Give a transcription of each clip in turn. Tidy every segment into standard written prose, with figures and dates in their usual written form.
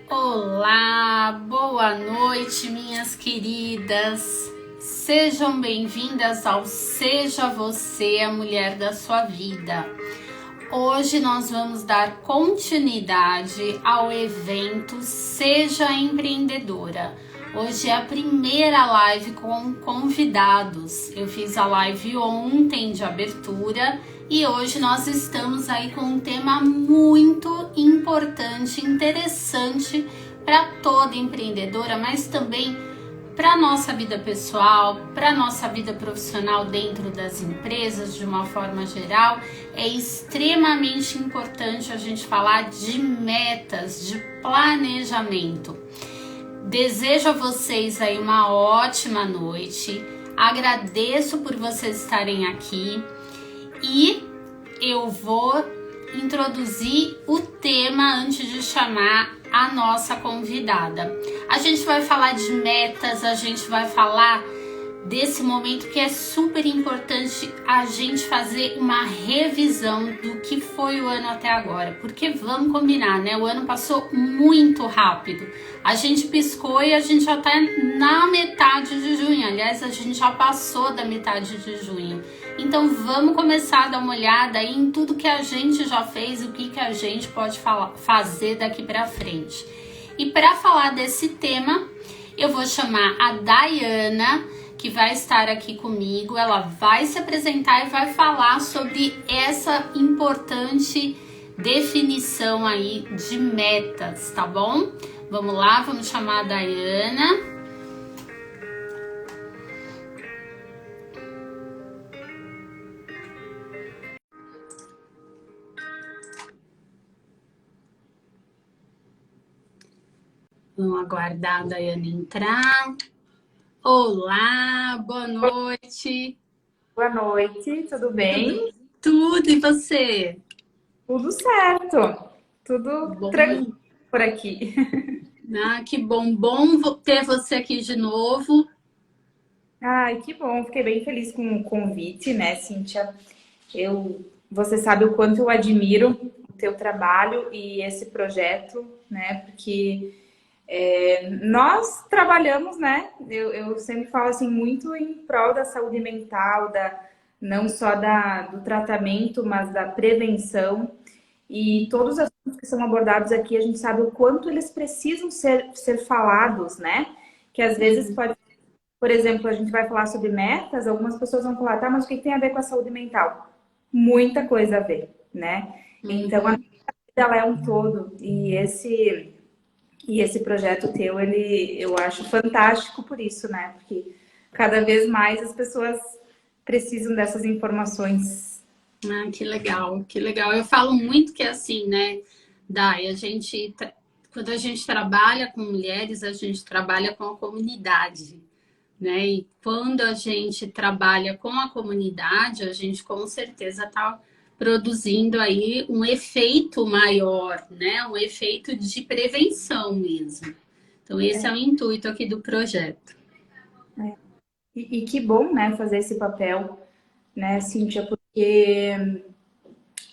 Olá, boa noite, minhas queridas. Sejam bem-vindas ao Seja Você a Mulher da Sua Vida. Hoje nós vamos dar continuidade ao evento Seja Empreendedora. Hoje é a primeira live com convidados. Eu fiz a live ontem de abertura e hoje nós estamos aí com um tema muito importante, interessante para toda empreendedora, mas também para a nossa vida pessoal, para a nossa vida profissional dentro das empresas, de uma forma geral. É extremamente importante a gente falar de metas, de planejamento. Desejo a vocês aí uma ótima noite. Agradeço por vocês estarem aqui e eu vou introduzir o tema antes de chamar a nossa convidada. A gente vai falar de metas, a gente vai falar desse momento que é super importante a gente fazer uma revisão do que foi o ano até agora, porque vamos combinar, né? O ano passou muito rápido. A gente piscou e a gente já tá na metade de junho. Aliás, a gente já passou da metade de junho. Então vamos começar a dar uma olhada aí em tudo que a gente já fez e o que a gente pode fazer daqui para frente. E para falar desse tema, eu vou chamar a Dayana, que vai estar aqui comigo. Ela vai se apresentar e vai falar sobre essa importante definição aí de metas, tá bom? Vamos lá, vamos chamar a Dayana. Vamos aguardar a Dayana entrar. Olá, boa noite. Boa noite, tudo bem? Tudo, e você? Tudo certo, tudo Bom. tranquilo por aqui. Ah, que bom, ter você aqui de novo. Ai, que bom, fiquei bem feliz com o convite, né, Cíntia? Você sabe o quanto eu admiro o teu trabalho e esse projeto, né? Porque nós trabalhamos, né? Eu sempre falo assim, muito em prol da saúde mental, não só do tratamento, mas da prevenção. E todos os assuntos que são abordados aqui, a gente sabe o quanto eles precisam ser falados, né? Que às vezes pode, por exemplo, a gente vai falar sobre metas, algumas pessoas vão falar, tá, mas o que tem a ver com a saúde mental? Muita coisa a ver, né? Então, a vida ela é um todo. E esse projeto teu, eu acho fantástico por isso, né? Porque cada vez mais as pessoas precisam dessas informações. Ah, que legal, que legal. Eu falo muito que é assim, né, Dai, quando a gente trabalha com mulheres, a gente trabalha com a comunidade, né? E quando a gente trabalha com a comunidade, a gente com certeza está produzindo aí um efeito maior, né? Um efeito de prevenção mesmo. Então, esse é o intuito aqui do projeto. E que bom, né, fazer esse papel, né, Cíntia, porque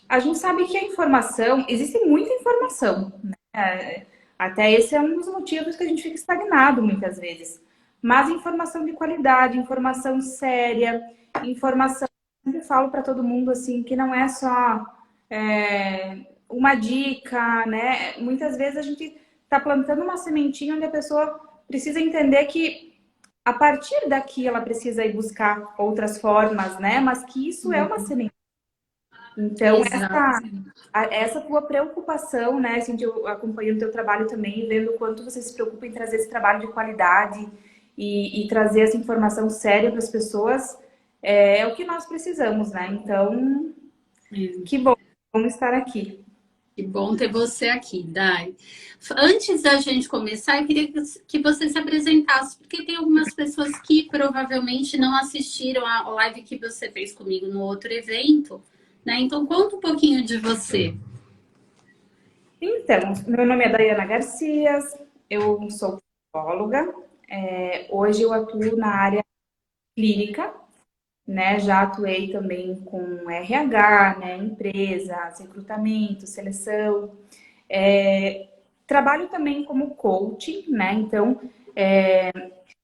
a gente sabe que a informação, existe muita informação, né? Até esse é um dos motivos que a gente fica estagnado muitas vezes. Mas informação de qualidade, informação séria, informação, eu sempre falo para todo mundo assim, que não é só uma dica, né? Muitas vezes a gente está plantando uma sementinha onde a pessoa precisa entender que a partir daqui ela precisa ir buscar outras formas, né? Mas que isso é uma semente. Então, Exato. essa tua preocupação, né, assim, eu acompanhando o teu trabalho também, vendo o quanto você se preocupa em trazer esse trabalho de qualidade e trazer essa informação séria para as pessoas, é o que nós precisamos, né? Então, que bom, vamos estar aqui. Que bom ter você aqui, Dai. Antes da gente começar, eu queria que você se apresentasse, porque tem algumas pessoas que provavelmente não assistiram a live que você fez comigo no outro evento, né? Então, conta um pouquinho de você. Então, meu nome é Dayana Garcias, eu sou psicóloga, hoje eu atuo na área clínica, né? Já atuei também com RH, né? Empresas, recrutamento, seleção. Trabalho também como coaching, né? Então,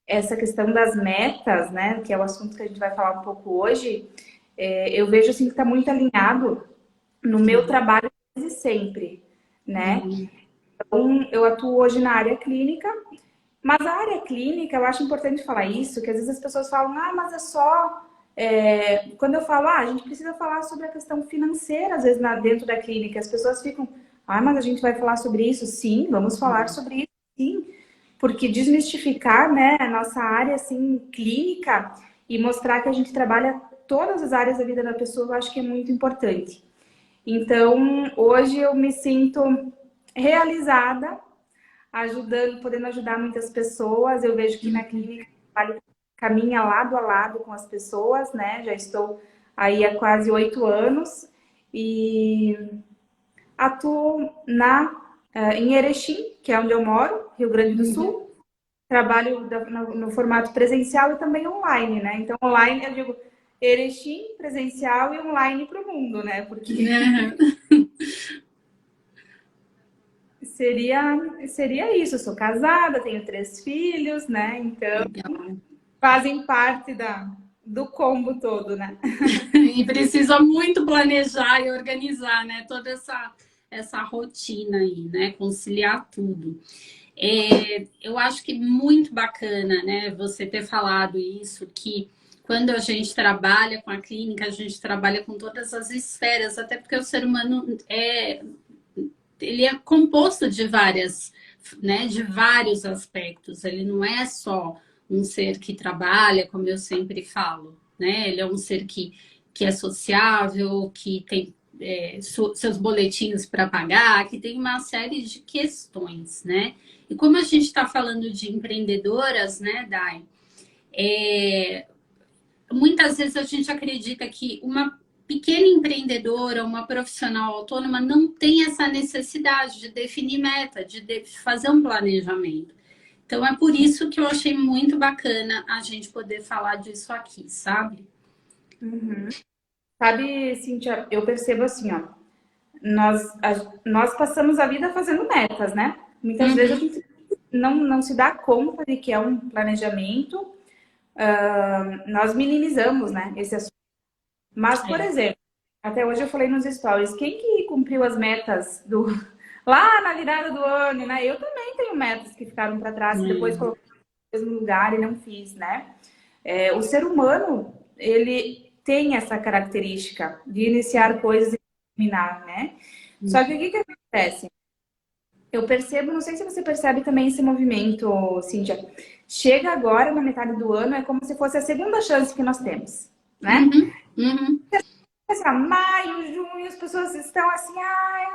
essa questão das metas, né? Que é o assunto que a gente vai falar um pouco hoje, eu vejo assim que está muito alinhado no meu trabalho desde sempre, né? Uhum. Então, eu atuo hoje na área clínica, mas a área clínica, eu acho importante falar isso, que às vezes as pessoas falam, ah, mas é só. Quando eu falo, ah, a gente precisa falar sobre a questão financeira, às vezes dentro da clínica, as pessoas ficam, ah, mas a gente vai falar sobre isso? Sim, vamos falar sobre isso, sim. Porque desmistificar, né, a nossa área, assim, clínica e mostrar que a gente trabalha todas as áreas da vida da pessoa, eu acho que é muito importante. Então, hoje eu me sinto realizada, ajudando, podendo ajudar muitas pessoas. Eu vejo que na clínica o trabalho caminha lado a lado com as pessoas, né? Já estou aí há quase 8 anos e atuo em Erechim, que é onde eu moro, Rio Grande do Uhum. Sul. Trabalho no formato presencial e também online, né? Então, online eu digo Erechim, presencial e online para o mundo, né? Porque seria isso. Eu sou casada, tenho 3 filhos, né? Então, Legal. fazem parte do combo todo, né? E precisa muito planejar e organizar, né? Toda essa rotina aí, né? Conciliar tudo. Eu acho que muito bacana, né? Você ter falado isso, que quando a gente trabalha com a clínica, a gente trabalha com todas as esferas, até porque o ser humano ele é composto de várias, né? De vários aspectos. Ele não é só um ser que trabalha, como eu sempre falo, né? Ele é um ser que é sociável, que tem seus boletins para pagar, que tem uma série de questões, né? E como a gente está falando de empreendedoras, né, Dai? Muitas vezes a gente acredita que uma pequena empreendedora, uma profissional autônoma não tem essa necessidade de definir meta, de fazer um planejamento. Então é por isso que eu achei muito bacana a gente poder falar disso aqui, sabe? Uhum. Sabe, Cíntia, eu percebo assim, ó, nós passamos a vida fazendo metas, né? Muitas vezes a Uhum. gente não se dá conta de que é um planejamento, nós minimizamos, né, esse assunto. Mas, por É. exemplo, até hoje eu falei nos stories, quem que cumpriu as metas lá na virada do ano, né? Eu também tenho metas que ficaram para trás, que depois É. coloquei no mesmo lugar e não fiz, né? O ser humano, ele tem essa característica de iniciar coisas e terminar, né? Só que o que que acontece? Eu percebo, não sei se você percebe também esse movimento, Cíntia. Chega agora, na metade do ano, é como se fosse a segunda chance que nós temos, né? Uhum. Uhum. Assim, maio, junho, as pessoas estão assim, ai,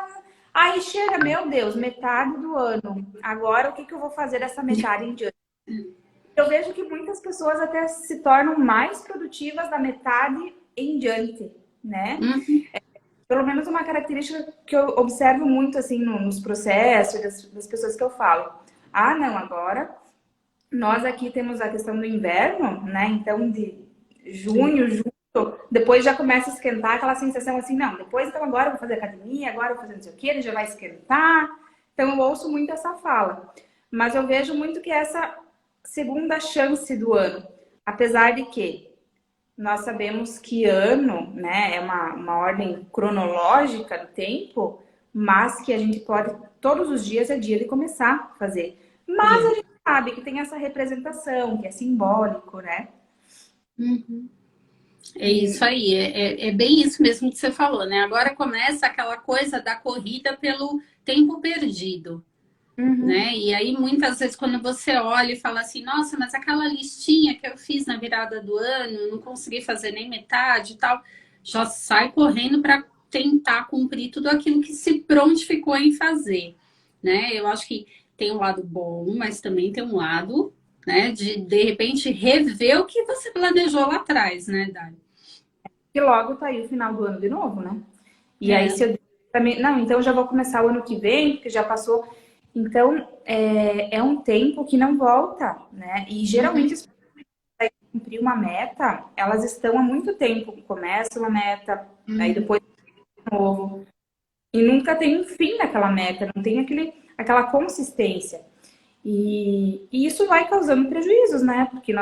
aí chega, meu Deus, metade do ano. Agora o que que eu vou fazer dessa metade em diante? Eu vejo que muitas pessoas até se tornam mais produtivas da metade em diante, né? Uhum. Pelo menos uma característica que eu observo muito assim nos processos das pessoas que eu falo. Ah, não, agora nós aqui temos a questão do inverno, né? Então de junho, julho, depois já começa a esquentar aquela sensação assim, não, depois então agora eu vou fazer academia, agora eu vou fazer não sei o que, ele já vai esquentar. Então eu ouço muito essa fala. Mas eu vejo muito que essa segunda chance do ano, apesar de que nós sabemos que ano, né, é uma ordem cronológica do tempo, mas que a gente pode, todos os dias é dia de começar a fazer. Mas a É. gente sabe que tem essa representação, que é simbólico, né? Uhum. É isso E, aí, é bem isso mesmo que você falou, né? Agora começa aquela coisa da corrida pelo tempo perdido, uhum, né? E aí muitas vezes quando você olha e fala assim, nossa, mas aquela listinha que eu fiz na virada do ano, eu não consegui fazer nem metade e tal, já sai correndo para tentar cumprir tudo aquilo que se prontificou em fazer, né? Eu acho que tem um lado bom, mas também tem um lado, né, de repente rever o que você planejou lá atrás, né, Dani? e logo tá aí o final do ano de novo, né? E aí se É. eu também, não, então eu já vou começar o ano que vem, porque já passou. Então é um tempo que não volta, né? E geralmente Uhum. as cumprir uma meta, elas estão há muito tempo. Começa uma meta, aí Uhum. depois de novo. E nunca tem um fim naquela meta, não tem aquele. aquela consistência. E isso vai causando prejuízos, né? Porque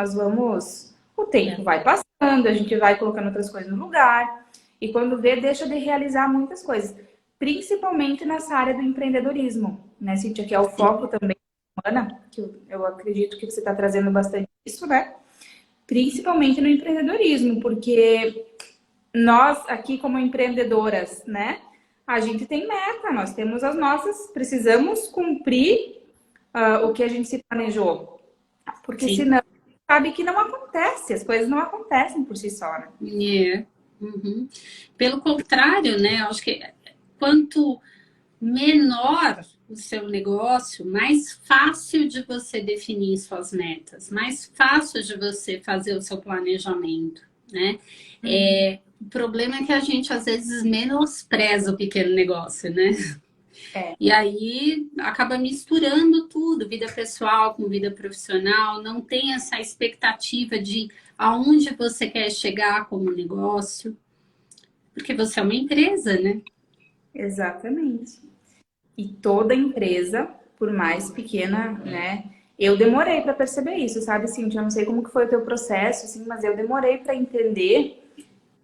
o tempo vai passando, a gente vai colocando outras coisas no lugar, e quando vê, deixa de realizar muitas coisas, principalmente nessa área do empreendedorismo, né, Cíntia, que é o foco também da semana, que eu acredito que você está trazendo bastante isso, né? Principalmente no empreendedorismo, porque nós aqui como empreendedoras, né, a gente tem meta, nós temos as nossas, precisamos cumprir o que a gente se planejou. Porque Sim. senão, sabe que não acontece, as coisas não acontecem por si só, né? É. Uhum. Pelo contrário, né? Acho que quanto menor o seu negócio, mais fácil de você definir suas metas, mais fácil de você fazer o seu planejamento, né? O problema é que a gente às vezes menospreza o pequeno negócio, né? E aí acaba misturando tudo, vida pessoal com vida profissional, não tem essa expectativa de aonde você quer chegar como negócio, porque você é uma empresa, né? Exatamente. E toda empresa, por mais pequena, né? Eu demorei para perceber isso, sabe, Cintia? Eu não sei como que foi o teu processo, assim, mas eu demorei para entender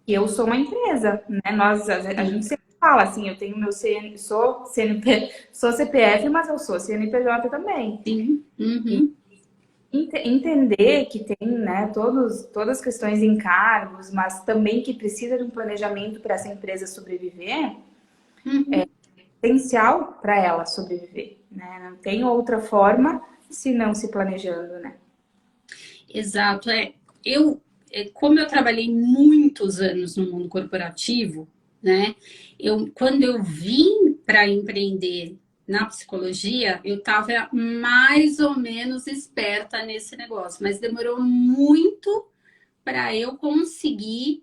que eu sou uma empresa, né? A gente sempre fala assim, eu tenho meu sou CNP, sou CPF, mas eu sou CNPJ também. Sim. E Uhum. entender que tem, né, todas as questões de encargos, mas também que precisa de um planejamento para essa empresa sobreviver, Uhum. essencial para ela sobreviver, né? Não tem outra forma se não se planejando, né? Exato. Como eu trabalhei muitos anos no mundo corporativo, né? Quando eu vim para empreender na psicologia, eu estava mais ou menos esperta nesse negócio, mas demorou muito para eu conseguir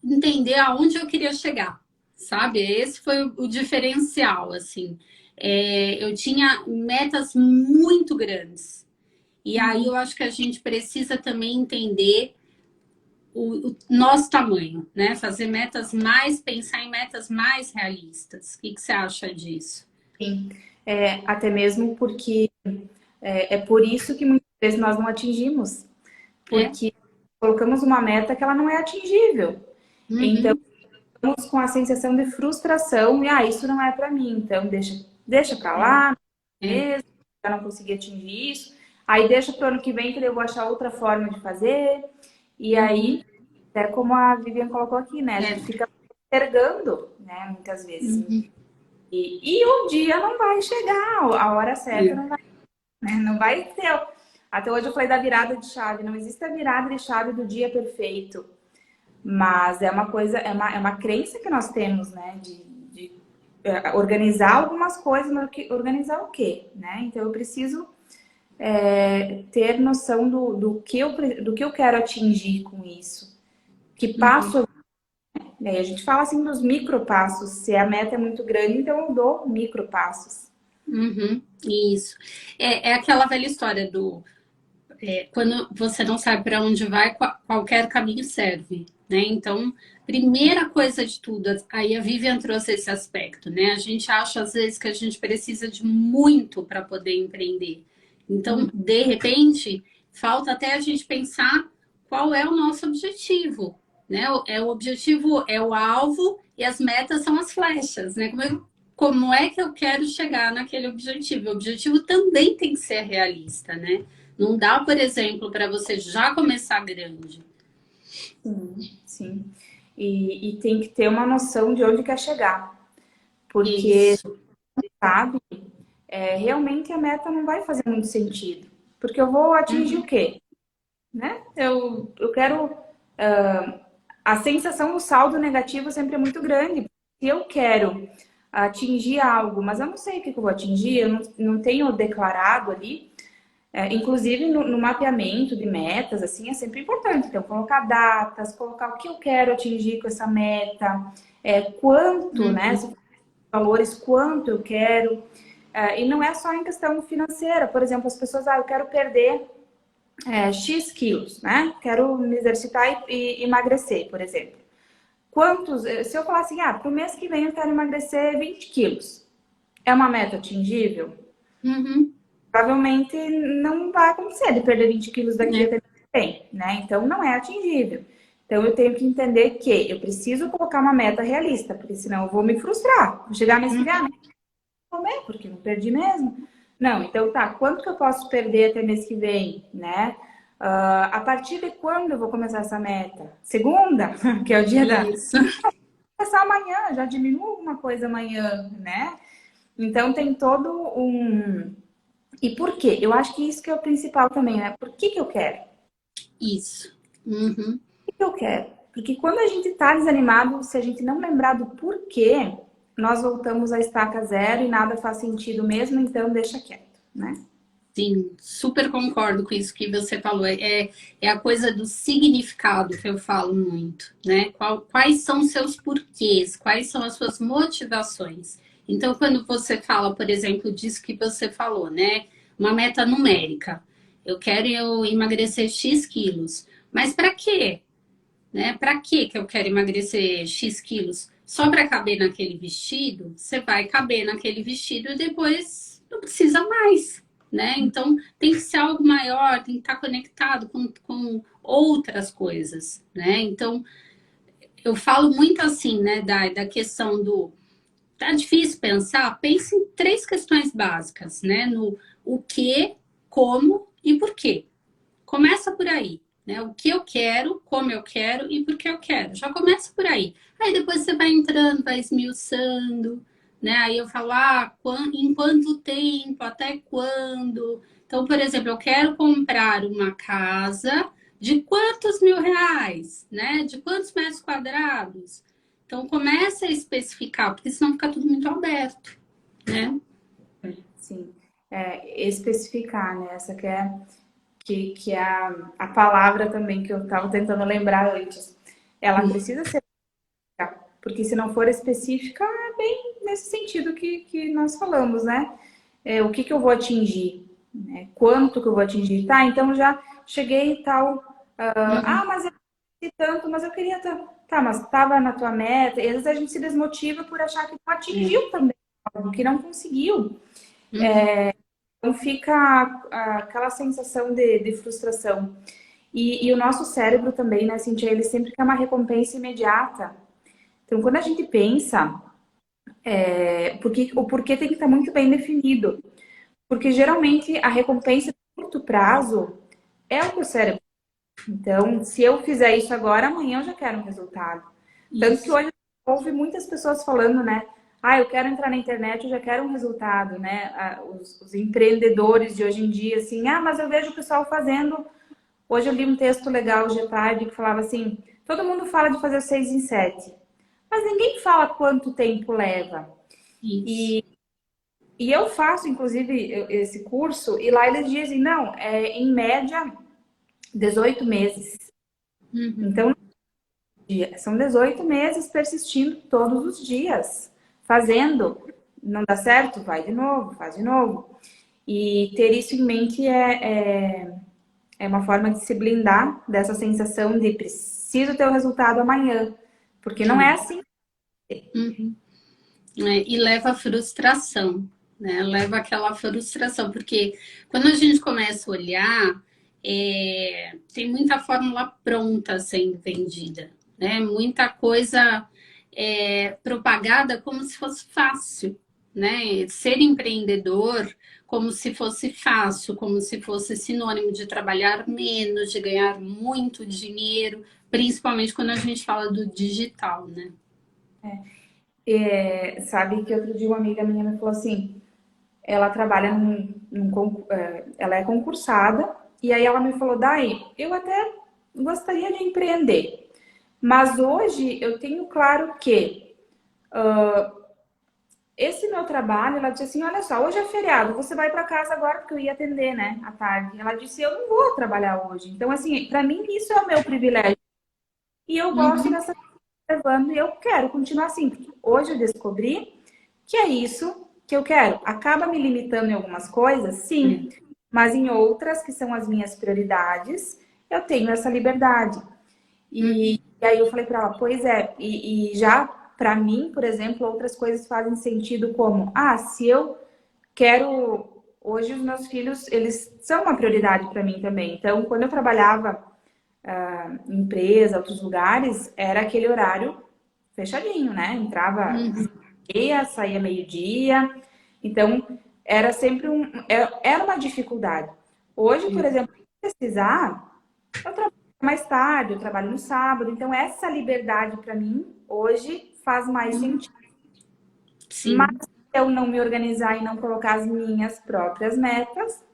entender aonde eu queria chegar, sabe? Esse foi o diferencial, assim. Eu tinha metas muito grandes. E aí eu acho que a gente precisa também entender o nosso tamanho, né? Fazer metas mais, pensar em metas mais realistas. O que você acha disso? Sim. Até mesmo porque é por isso que muitas vezes nós não atingimos, É? porque colocamos uma meta que ela não é atingível. Então, Uhum. estamos com a sensação de frustração e isso não é para mim, então deixa para lá, É. mesmo, eu não consegui atingir isso. Aí deixa para o ano que vem que eu vou achar outra forma de fazer. E Uhum. aí, é como a Vivian colocou aqui, né? A É. gente fica postergando, né? Muitas vezes. Uhum. E o dia não vai chegar, a hora certa É. não vai, né? Não vai ter. Até hoje eu falei da virada de chave. Não existe a virada de chave do dia perfeito. Mas é uma coisa, é uma crença que nós temos, né? De organizar algumas coisas, mas organizar o quê? Né? Então eu preciso ter noção do que eu quero atingir com isso. Que Uhum. passo. A gente fala assim dos micropassos. Se a meta é muito grande, então eu dou micropassos. Uhum. Isso. É aquela velha história do quando você não sabe para onde vai, qualquer caminho serve, né? Então, primeira coisa de tudo, aí a Vivian trouxe esse aspecto, né? A gente acha às vezes que a gente precisa de muito para poder empreender. Então, de repente, falta até a gente pensar qual é o nosso objetivo, né? O objetivo é o alvo e as metas são as flechas, né? Como é que eu quero chegar naquele objetivo? O objetivo também tem que ser realista, né? Não dá, por exemplo, para você já começar grande. Sim, sim. E tem que ter uma noção de onde quer chegar. Porque, Isso. sabe, realmente a meta não vai fazer muito sentido. Porque eu vou atingir o Uhum. quê? Né? Eu quero. A sensação do saldo negativo sempre é muito grande. Se eu quero atingir algo, mas eu não sei o que eu vou atingir, eu não tenho declarado ali. Inclusive no mapeamento de metas, assim, é sempre importante. Então, colocar datas, colocar o que eu quero atingir com essa meta, quanto, né? Uhum. Valores, quanto eu quero. E não é só em questão financeira. Por exemplo, as pessoas, eu quero perder X quilos, né? Quero me exercitar e emagrecer, por exemplo. Se eu falar assim, para o mês que vem eu quero emagrecer 20 quilos. É uma meta atingível? Uhum. Provavelmente não vai acontecer de perder 20 quilos daqui É. até bem, né? Então não é atingível. Então eu tenho que entender que eu preciso colocar uma meta realista, porque senão eu vou me frustrar. Vou chegar mês que vem, Uhum. nem vou comer, porque não perdi mesmo. Não, então tá, quanto que eu posso perder até mês que vem, né? A partir de quando eu vou começar essa meta? Segunda, que é o dia da. Isso. Começar amanhã, já diminua alguma coisa amanhã, né? Então tem todo um. E por quê? Eu acho que isso que é o principal também, né? Por que que eu quero? Isso. Uhum. Por que que eu quero? Porque quando a gente tá desanimado, se a gente não lembrar do porquê, nós voltamos à estaca zero e nada faz sentido mesmo, então deixa quieto, né? Sim, super concordo com isso que você falou. É a coisa do significado que eu falo muito, né? Quais são os seus porquês? Quais são as suas motivações? Então, quando você fala, por exemplo, disso que você falou, né? Uma meta numérica. Eu quero emagrecer X quilos. Mas para quê? Né? Para que eu quero emagrecer X quilos? Só para caber naquele vestido? Você vai caber naquele vestido e depois não precisa mais, né? Então tem que ser algo maior, tem que estar conectado com outras coisas, né? Então eu falo muito assim, né, da questão do. Tá difícil pensar? Pense em três questões básicas, né? No o que, como e por quê. Começa por aí, né? O que eu quero, como eu quero e por que eu quero. Já começa por aí. Aí depois você vai entrando, vai esmiuçando, né? Aí eu falo, em quanto tempo, até quando? Então, por exemplo, eu quero comprar uma casa de quantos mil reais, né? De quantos metros quadrados? Então, começa a especificar, porque senão fica tudo muito aberto, né? Sim. É, especificar, né? Essa que é a palavra também que eu estava tentando lembrar antes. Ela precisa ser específica, porque se não for específica, é bem nesse sentido que nós falamos, né? O que que eu vou atingir? Né? Quanto que eu vou atingir? Tá, então já cheguei e tal. Uhum, Mas eu queria tanto, mas eu queria tanto. Tá, mas estava na tua meta. E às vezes a gente se desmotiva por achar que não atingiu também algo, que não conseguiu. uhum, Então fica aquela sensação de frustração. E o nosso cérebro também, né, Cintia, ele sempre quer uma recompensa imediata. Então, quando a gente pensa, o porquê tem que estar muito bem definido. Porque geralmente a recompensa de curto prazo é o que o cérebro. Então, se eu fizer isso agora, amanhã eu já quero um resultado. Tanto que isso. hoje ouve muitas pessoas falando, né? Ah, eu quero entrar na internet, eu já quero um resultado, né? Os empreendedores de hoje em dia, assim, mas eu vejo o pessoal fazendo. Hoje eu li um texto legal hoje à tarde que falava assim: todo mundo fala de fazer 6 em 7, mas ninguém fala quanto tempo leva. Isso. E eu faço, inclusive, esse curso, e lá eles dizem, não, em média 18 meses. Uhum. Então, são 18 meses persistindo todos os dias, fazendo. Não dá certo? Vai de novo, faz de novo. E ter isso em mente é uma forma de se blindar dessa sensação de preciso ter o resultado amanhã. Porque não é Sim. assim. Uhum. E leva à frustração, né? Leva àquela frustração, porque quando a gente começa a olhar, tem muita fórmula pronta sendo vendida, né? Muita coisa propagada como se fosse fácil, né? Ser empreendedor como se fosse fácil, como se fosse sinônimo de trabalhar menos, de ganhar muito dinheiro, principalmente quando a gente fala do digital, né? Sabe que outro dia uma amiga minha me falou assim, ela trabalha ela é concursada, e aí ela me falou, Dai, eu até gostaria de empreender, mas hoje eu tenho claro que esse meu trabalho, ela disse assim, olha só, hoje é feriado, você vai para casa agora porque eu ia atender, né, à tarde. Ela disse, eu não vou trabalhar hoje. Então, assim, para mim isso é o meu privilégio. E eu gosto Uhum. dessa levando e eu quero continuar assim, porque hoje eu descobri que é isso que eu quero. Acaba me limitando em algumas coisas, sim, mas em outras, que são as minhas prioridades, eu tenho essa liberdade. Uhum. E aí eu falei para ela, pois é, e já para mim, por exemplo, outras coisas fazem sentido como, se eu quero... Hoje os meus filhos, eles são uma prioridade para mim também. Então, quando eu trabalhava em empresa, outros lugares, era aquele horário fechadinho, né? Entrava meia, saía meio-dia. Então, era sempre era uma dificuldade. Hoje, por exemplo, se precisar, eu trabalho mais tarde, eu trabalho no sábado. Então, essa liberdade para mim, hoje, faz mais sentido. Mas Sim. se eu não me organizar e não colocar as minhas próprias metas,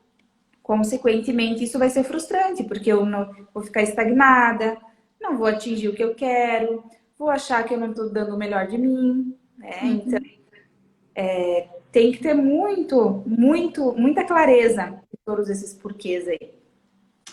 consequentemente, isso vai ser frustrante, porque eu não vou ficar estagnada, não vou atingir o que eu quero, vou achar que eu não estou dando o melhor de mim, né? Então, tem que ter muita clareza de todos esses porquês aí.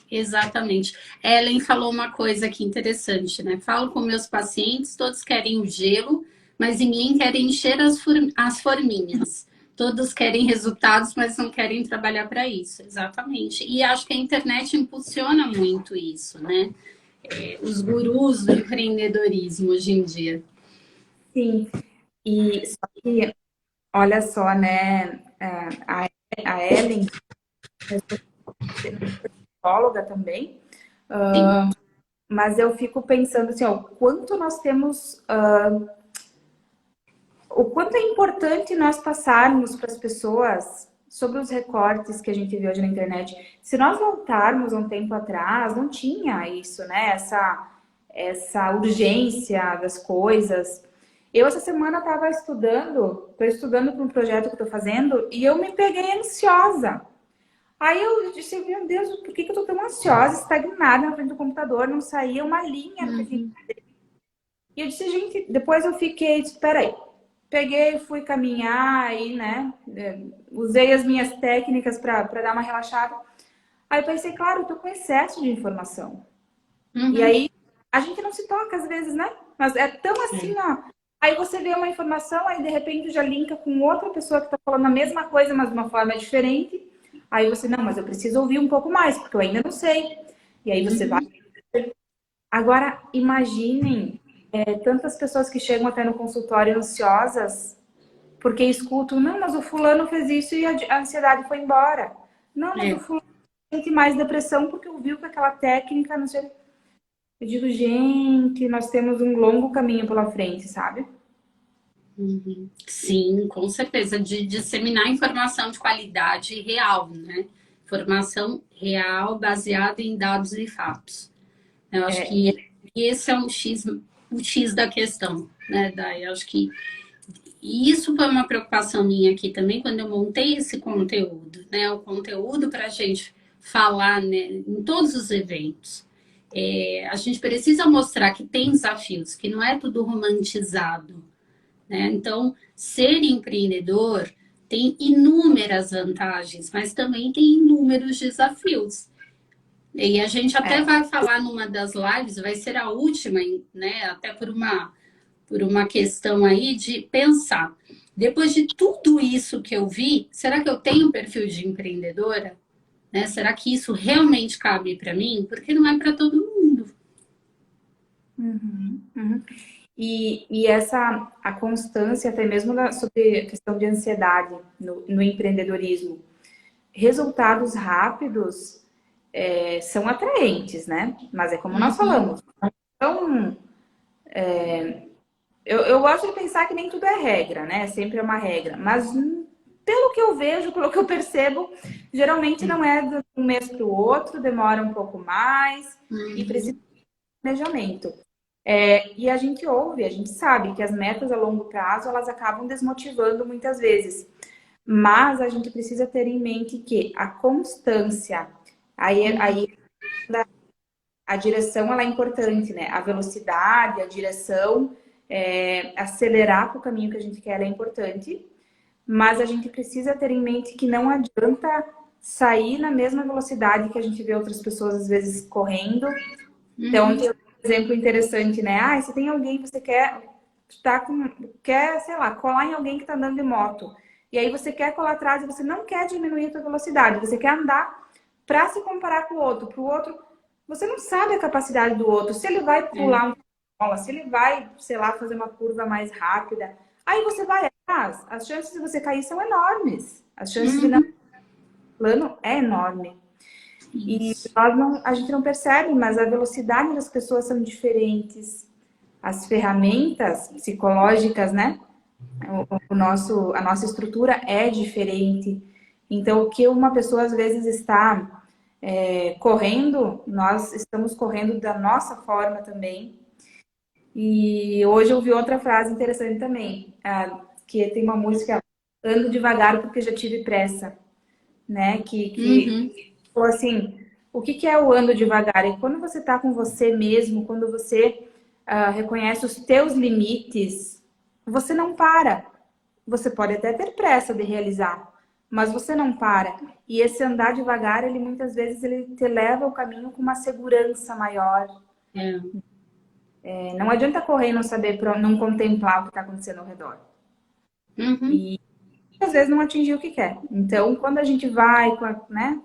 Exatamente. Ellen falou uma coisa aqui interessante, né? Falo com meus pacientes, todos querem o gelo, mas ninguém quer encher as forminhas. Todos querem resultados, mas não querem trabalhar para isso. Exatamente. E acho que a internet impulsiona muito isso, né? Os gurus do empreendedorismo hoje em dia. Sim, e só que, olha só, né? A Ellen é psicóloga também, Sim. mas eu fico pensando assim, ó, o quanto é importante nós passarmos para as pessoas sobre os recortes que a gente vê hoje na internet. Se nós voltarmos um tempo atrás, não tinha isso, né? Essa urgência das coisas. Eu, essa semana, estou estudando para um projeto que estou fazendo e eu me peguei ansiosa. Aí eu disse, meu Deus, por que eu estou tão ansiosa, estagnada na frente do computador, não saía uma linha que eu tinha. E eu disse, gente, depois eu fiquei, espera aí. Peguei, fui caminhar aí, né? Usei as minhas técnicas para dar uma relaxada. Aí eu pensei, claro, eu tô com excesso de informação. E Uhum. aí a gente não se toca às vezes, né? Mas é tão assim, ó. Aí você vê uma informação, aí de repente já linka com outra pessoa que tá falando a mesma coisa, mas de uma forma diferente. Aí você, não, mas eu preciso ouvir um pouco mais, porque eu ainda não sei. E aí você vai. Uhum. Agora, imaginem tantas pessoas que chegam até no consultório ansiosas porque escutam, não, mas o fulano fez isso e a ansiedade foi embora. Não, mas o É. fulano sente mais depressão porque ouviu que aquela técnica, não sei. Eu digo, gente, nós temos um longo caminho pela frente, sabe? Uhum. Sim, com certeza, de disseminar informação de qualidade real, né? Informação real baseada em dados e fatos. Eu acho que esse é o X da questão, né, Dai? Eu acho que isso foi uma preocupação minha aqui também quando eu montei esse conteúdo, né? O conteúdo para a gente falar, né, em todos os eventos. A gente precisa mostrar que tem desafios, que não é tudo romantizado, né? Então, ser empreendedor tem inúmeras vantagens, mas também tem inúmeros desafios. E a gente até É, vai falar numa das lives, vai ser a última, né? Até por uma questão aí de pensar. Depois de tudo isso que eu vi, será que eu tenho um perfil de empreendedora? Né? Será que isso realmente cabe para mim? Porque não é para todo mundo. uhum, uhum. E a constância, até mesmo sobre a questão de ansiedade no empreendedorismo. Resultados rápidos são atraentes, né? Mas é como nós Uhum. falamos. Então, eu gosto de pensar que nem tudo é regra, né? Sempre é uma regra. Mas pelo que eu vejo, pelo que eu percebo, geralmente não é de um mês para o outro, demora um pouco mais e precisa Uhum. de planejamento. E a gente ouve, a gente sabe que as metas a longo prazo elas acabam desmotivando muitas vezes. Mas a gente precisa ter em mente que a constância, Uhum. aí a direção ela é importante, né? A velocidade, a direção, acelerar para o caminho que a gente quer é importante, mas a gente precisa ter em mente que não adianta sair na mesma velocidade que a gente vê outras pessoas às vezes correndo. Então, Uhum. tem um exemplo interessante, né? Se tem alguém que você quer, sei lá, colar em alguém que está andando de moto. E aí você quer colar atrás e você não quer diminuir a sua velocidade, você quer andar para se comparar com o outro. Para o outro, você não sabe a capacidade do outro. Se ele vai É. pular se ele vai, sei lá, fazer uma curva mais rápida, aí você vai atrás, as chances de você cair são enormes. As chances de não Uhum. plano é enorme. E Isso. a gente não percebe, mas a velocidade das pessoas são diferentes. As ferramentas psicológicas, né? A nossa estrutura é diferente. Então, o que uma pessoa às vezes está correndo, nós estamos correndo da nossa forma também. E hoje eu ouvi outra frase interessante também, que tem uma música, Ando Devagar Porque Já Tive Pressa, né? Uhum. Que falou assim, o que é o ando devagar? É quando você está com você mesmo, quando você reconhece os teus limites, você não para. Você pode até ter pressa de realizar, mas você não para. E esse andar devagar, ele muitas vezes ele te leva ao caminho com uma segurança maior. É. Não adianta correr e não saber, não contemplar o que está acontecendo ao redor. Uhum. E às vezes não atingir o que quer. Então, quando a gente vai né,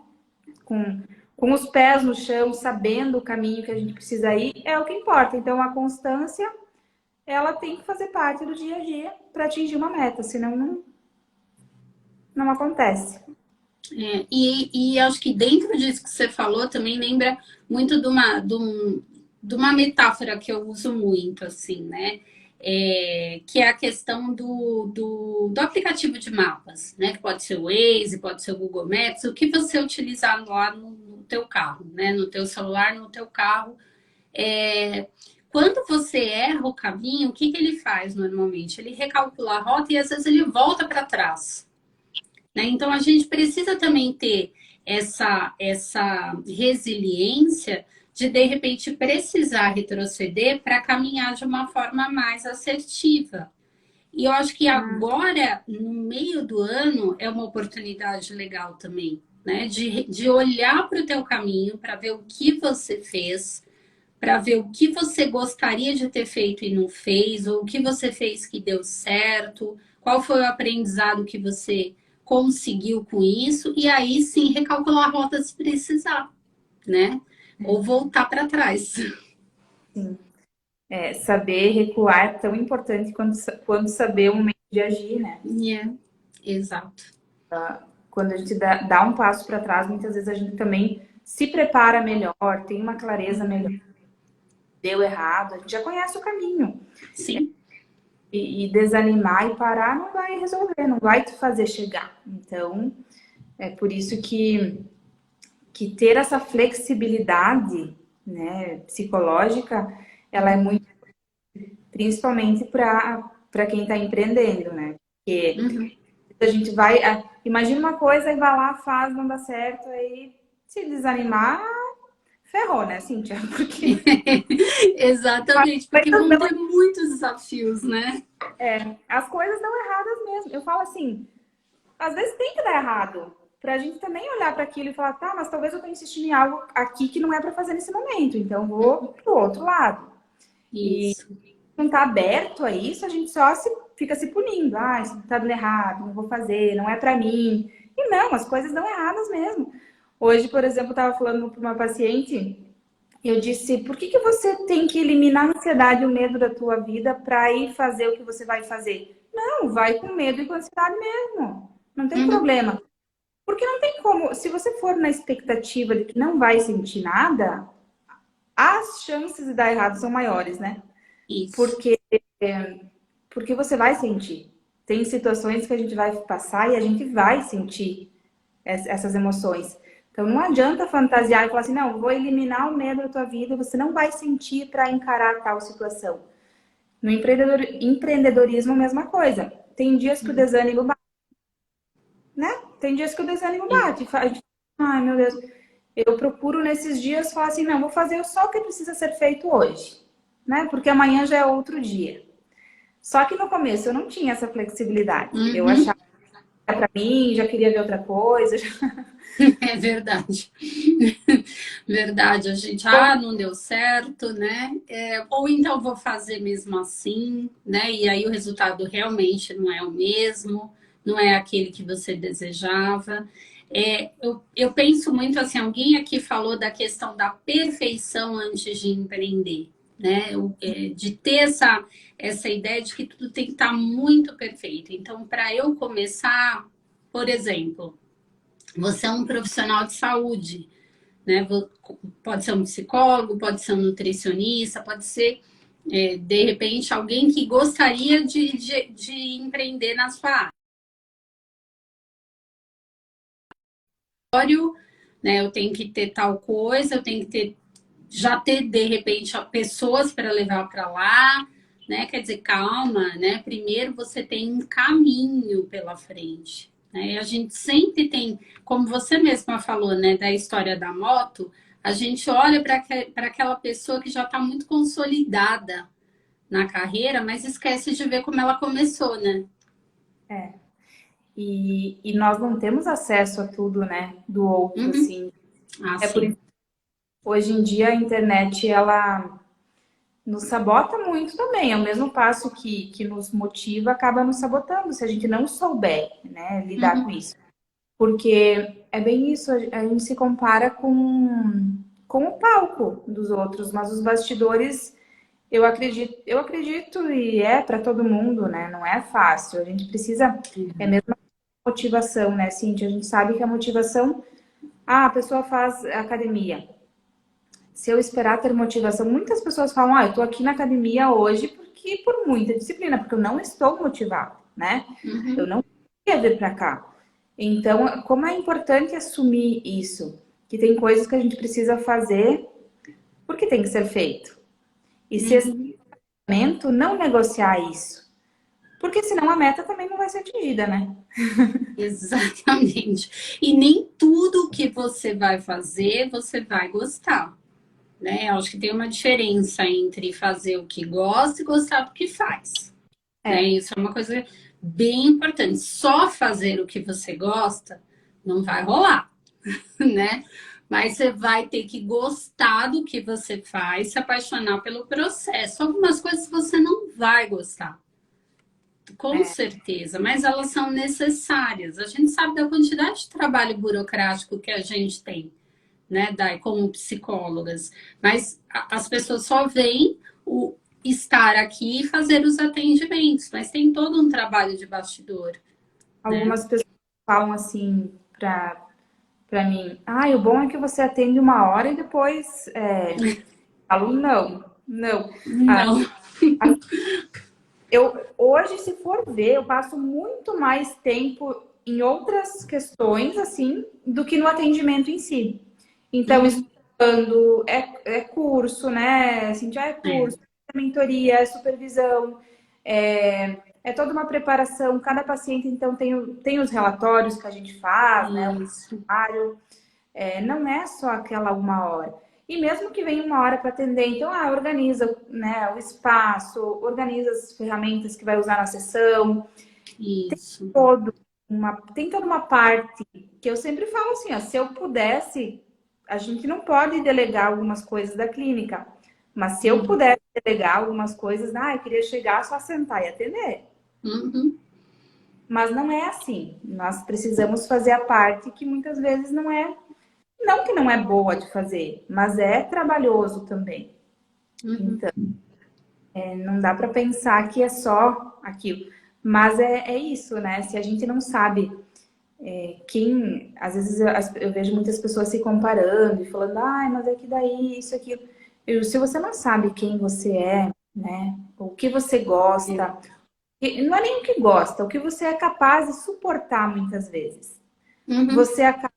com, com os pés no chão, sabendo o caminho que a gente precisa ir, é o que importa. Então, a constância, ela tem que fazer parte do dia a dia para atingir uma meta, senão não acontece. E acho que dentro disso que você falou também lembra muito de uma metáfora que eu uso muito, assim, né? Que é a questão do aplicativo de mapas, né? Que pode ser o Waze, pode ser o Google Maps, o que você utilizar lá no teu carro, né? No teu celular, no teu carro. É, quando você erra o caminho, o que que ele faz normalmente? Ele recalcula a rota e às vezes ele volta para trás, né? Então, a gente precisa também ter essa resiliência de repente, precisar retroceder para caminhar de uma forma mais assertiva. E eu acho que agora, no meio do ano, é uma oportunidade legal também, né? De olhar para o teu caminho, para ver o que você fez, para ver o que você gostaria de ter feito e não fez, ou o que você fez que deu certo, qual foi o aprendizado que você conseguiu com isso, e aí sim recalcular a rota se precisar, né? Ou voltar para trás. Sim. Saber recuar é tão importante quanto saber o momento de agir, né? Yeah, exato. Quando a gente dá um passo para trás, muitas vezes a gente também se prepara melhor, tem uma clareza melhor. Deu errado, a gente já conhece o caminho. Sim. E desanimar e parar não vai resolver, não vai te fazer chegar. Então, é por isso que ter essa flexibilidade, né, psicológica, ela é muito, principalmente para quem está empreendendo, né? Porque Uhum. a gente vai, imagina uma coisa e vai lá, faz, não dá certo, aí se desanimar, ferrou, né, Cíntia? Porque Exatamente, porque coisas vão dão, ter muitos desafios, né? as coisas dão erradas mesmo. Eu falo assim, às vezes tem que dar errado. Pra gente também olhar para aquilo e falar, tá, mas talvez eu tô insistindo em algo aqui que não é para fazer nesse momento, então vou pro outro lado. E Isso. não tá aberto a isso, a gente só fica se punindo. Ah, isso tá dando errado, não vou fazer, não é para mim. E não, as coisas dão erradas mesmo. Hoje, por exemplo, eu tava falando para uma paciente, eu disse, por que você tem que eliminar a ansiedade e o medo da tua vida para ir fazer o que você vai fazer? Não, vai com medo e com ansiedade mesmo. Não tem Uhum. problema. Porque não tem como, se você for na expectativa de que não vai sentir nada, as chances de dar errado são maiores, né? Isso. Porque, porque você vai sentir. Tem situações que a gente vai passar e a gente vai sentir essas emoções. Então não adianta fantasiar e falar assim, não, vou eliminar o medo da tua vida, você não vai sentir para encarar tal situação. No empreendedorismo, a mesma coisa. Tem dias que o desânimo bate, né? Tem dias que o desânimo bate. Ai, meu Deus. Eu procuro nesses dias falar assim, não, vou fazer só o que precisa ser feito hoje, né? Porque amanhã já é outro dia. Só que no começo eu não tinha essa flexibilidade. Eu Uhum. achava que era pra mim, já queria ver outra coisa. É verdade. Verdade, a gente, não deu certo, né? Ou então vou fazer mesmo assim, né? E aí o resultado realmente não é o mesmo, não é aquele que você desejava. Eu penso muito assim, alguém aqui falou da questão da perfeição antes de empreender. né? De ter essa ideia de que tudo tem que estar muito perfeito. Então, para eu começar, por exemplo, você é um profissional de saúde, né? Pode ser um psicólogo, pode ser um nutricionista, pode ser, de repente, alguém que gostaria de empreender na sua área, né? Eu tenho que ter tal coisa, eu tenho que já ter, de repente, pessoas para levar para lá, né? Quer dizer, calma, né? Primeiro você tem um caminho pela frente, né? E a gente sempre tem, como você mesma falou, né, da história da moto, a gente olha para aquela pessoa que já está muito consolidada na carreira, mas esquece de ver como ela começou, né? É. E nós não temos acesso a tudo, né, do outro, Uhum. assim. Ah, É por sim. isso que hoje em dia a internet, ela nos sabota muito também. É o mesmo passo que nos motiva, acaba nos sabotando, se a gente não souber, né, lidar com Uhum. isso. Porque é bem isso, a gente se compara com o palco dos outros, mas os bastidores, eu acredito e é para todo mundo, né? Não é fácil. A gente precisa, é mesmo motivação, né, Cintia? A gente sabe que a motivação, a pessoa faz academia. Se eu esperar ter motivação, muitas pessoas falam, eu tô aqui na academia hoje porque por muita disciplina, porque eu não estou motivado, né? Eu Uhum. não queria vir para cá. Então, como é importante assumir isso, que tem coisas que a gente precisa fazer porque tem que ser feito. E se esse Uhum. momento não negociar isso, porque senão a meta também não vai ser atingida, né? Exatamente. E nem tudo que você vai fazer, você vai gostar, né? Eu acho que tem uma diferença entre fazer o que gosta e gostar do que faz, né? É, Isso é uma coisa bem importante. Só fazer o que você gosta não vai rolar, né? Mas você vai ter que gostar do que você faz, se apaixonar pelo processo. Algumas coisas você não vai gostar, com é, certeza, mas elas são necessárias. A gente sabe da quantidade de trabalho burocrático que a gente tem, né, Dai, como psicólogas, mas as pessoas só veem o estar aqui e fazer os atendimentos, mas tem todo um trabalho de bastidor, né? algumas pessoas falam assim para mim, o bom é que você atende uma hora e depois falo, não, não. Ah, Não. eu hoje, se for ver, eu passo muito mais tempo em outras questões, assim, do que no atendimento em si. Então, Uhum. estudando, é curso, né? Assim, já é É, curso, é mentoria, é supervisão, é toda uma preparação. Cada paciente, então, tem os relatórios que a gente faz, né? O isso. horário. Não é só aquela uma hora. E mesmo que venha uma hora para atender, então, organiza, né, o espaço, organiza as ferramentas que vai usar na sessão, Isso. todo tem toda uma parte que eu sempre falo assim, se eu pudesse, a gente não pode delegar algumas coisas da clínica, mas se eu Uhum. pudesse delegar algumas coisas, eu queria chegar, só sentar e atender. Uhum. Mas não é assim. Nós precisamos fazer a parte que muitas vezes não que não é boa de fazer, mas é trabalhoso também. Uhum. Então, não dá para pensar que é só aquilo. Mas é isso, né? Se a gente não sabe às vezes eu vejo muitas pessoas se comparando e falando, mas é que daí, isso, aquilo. Se você não sabe quem você é, né? O que você É. gosta, não é nem o que gosta, o que você é capaz de suportar muitas vezes. Uhum. Você acaba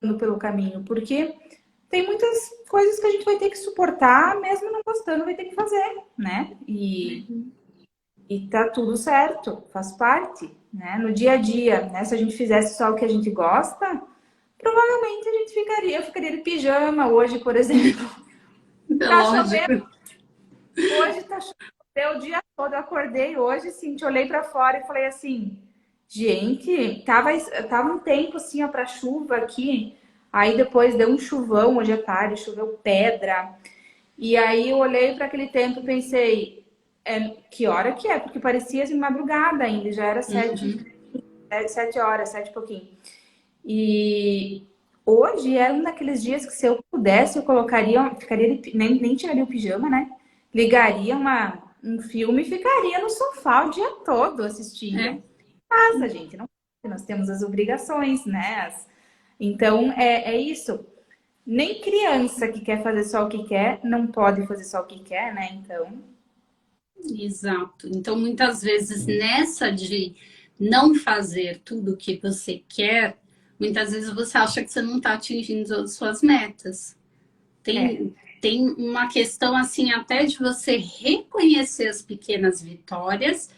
indo pelo caminho, porque tem muitas coisas que a gente vai ter que suportar, mesmo não gostando, vai ter que fazer, né? E tá tudo certo, faz parte, né? No dia a dia, né? Se a gente fizesse só o que a gente gosta, provavelmente eu ficaria de pijama hoje, por exemplo. É Tá chovendo, lógico. hoje tá chovendo o dia todo. Eu acordei hoje, assim, olhei para fora e falei assim, gente, tava um tempo assim, ó, para chuva aqui. Aí depois deu um chuvão hoje à tarde, choveu pedra. E aí eu olhei para aquele tempo e pensei, que hora que é? Porque parecia assim, madrugada ainda, já era Uhum. 7 horas, 7 e pouquinho. E hoje era um daqueles dias que se eu pudesse, eu colocaria, nem tiraria o pijama, né? ligaria um filme e ficaria no sofá o dia todo É. assistindo. Casa, gente, não, nós temos as obrigações, né? Então, é isso. Nem criança que quer fazer só o que quer, não pode fazer só o que quer, né? Então, Exato. Então, muitas vezes, nessa de não fazer tudo o que você quer, muitas vezes você acha que você não está atingindo as suas metas. é, Tem uma questão, assim, até de você reconhecer as pequenas vitórias,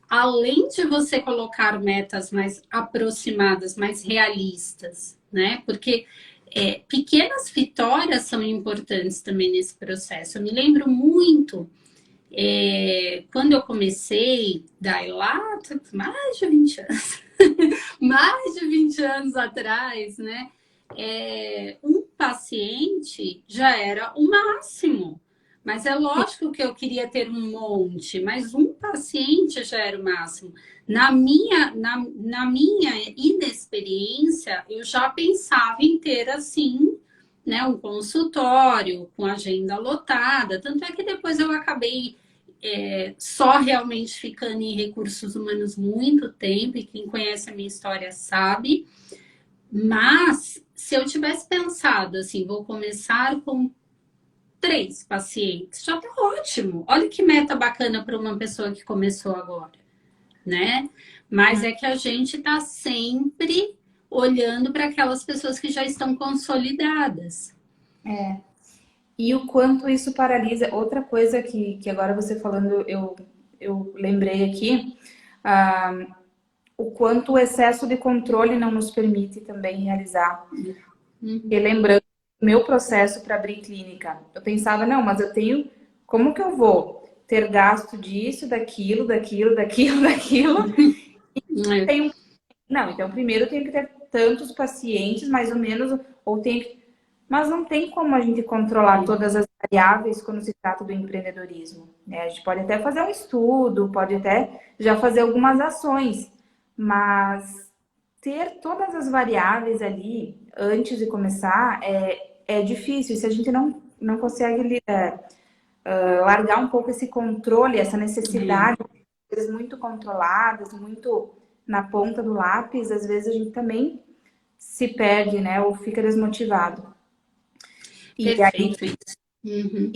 além de você colocar metas mais aproximadas, mais realistas, né? Porque pequenas vitórias são importantes também nesse processo. Eu me lembro muito quando eu comecei, daí lá, mais de 20 anos, mais de 20 anos atrás, né? Um paciente já era o máximo. Mas é lógico que eu queria ter um monte, mas um paciente já era o máximo. Na minha inexperiência, eu já pensava em ter assim, né, um consultório com agenda lotada. Tanto é que depois eu acabei só realmente ficando em recursos humanos muito tempo, e quem conhece a minha história sabe. Mas se eu tivesse pensado assim, vou começar com 3 pacientes, já tá ótimo. Olha que meta bacana para uma pessoa que começou agora, né? Mas é que a gente está sempre olhando para aquelas pessoas que já estão consolidadas. e o quanto isso paralisa. Outra coisa que agora você falando, eu lembrei aqui, o quanto o excesso de controle não nos permite também realizar. E lembrando o meu processo para abrir clínica, eu pensava, não, mas eu tenho, como que eu vou ter gasto disso, daquilo, daquilo, daquilo, daquilo? É, Tenho, não, então primeiro eu tenho que ter tantos pacientes, mais ou menos, ou tenho que, mas não tem como a gente controlar todas as variáveis quando se trata do empreendedorismo, né? A gente pode até fazer um estudo, pode até já fazer algumas ações, mas ter todas as variáveis ali antes de começar é difícil. Se a gente não consegue largar um pouco esse controle, essa necessidade de coisas muito controladas, muito na ponta do lápis, às vezes a gente também se perde, né? Ou fica desmotivado. E aí perfeito isso. Uhum.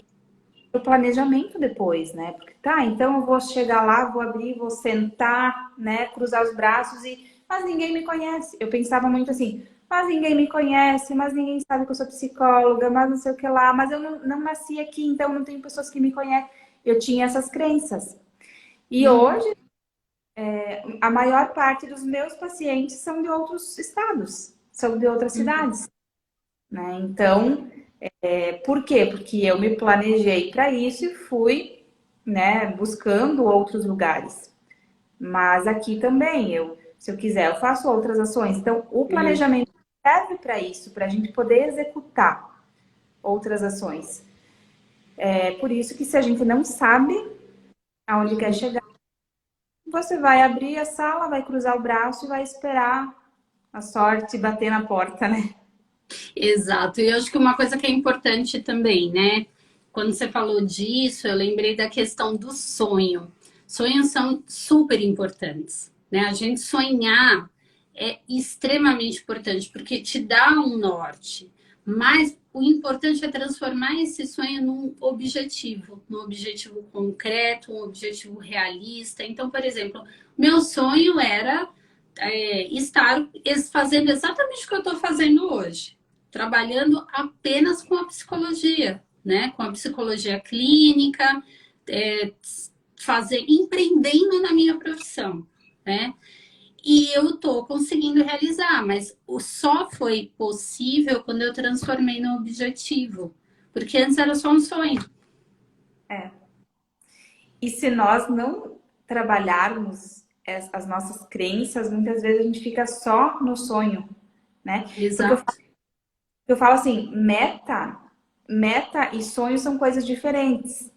o planejamento depois, né? Porque tá, então eu vou chegar lá, vou abrir, vou sentar, né? Cruzar os braços mas ninguém me conhece. Eu pensava muito assim, mas ninguém me conhece, mas ninguém sabe que eu sou psicóloga, mas não sei o que lá, mas eu não nasci aqui, então não tenho pessoas que me conhecem. Eu tinha essas crenças. E Uhum. hoje, a maior parte dos meus pacientes são de outros estados, são de outras cidades, né? Então, por quê? Porque eu me planejei para isso e fui, né, buscando outros lugares. Mas aqui também, se eu quiser, eu faço outras ações. Então, o planejamento serve para isso, para a gente poder executar outras ações. É por isso que se a gente não sabe aonde quer chegar, você vai abrir a sala, vai cruzar o braço e vai esperar a sorte bater na porta, né? Exato. E eu acho que uma coisa que é importante também, né? Quando você falou disso, eu lembrei da questão do sonho. Sonhos são super importantes, né? A gente sonhar é extremamente importante porque te dá um norte. Mas o importante é transformar esse sonho num objetivo concreto, um objetivo realista. Então, por exemplo, meu sonho era estar fazendo exatamente o que eu estou fazendo hoje, trabalhando apenas com a psicologia, né? Com a psicologia clínica, empreendendo na minha profissão, né? E eu estou conseguindo realizar, mas só foi possível quando eu transformei no objetivo, porque antes era só um sonho. E se nós não trabalharmos as nossas crenças, muitas vezes a gente fica só no sonho, né? Porque Exato. eu falo assim, meta e sonho são coisas diferentes.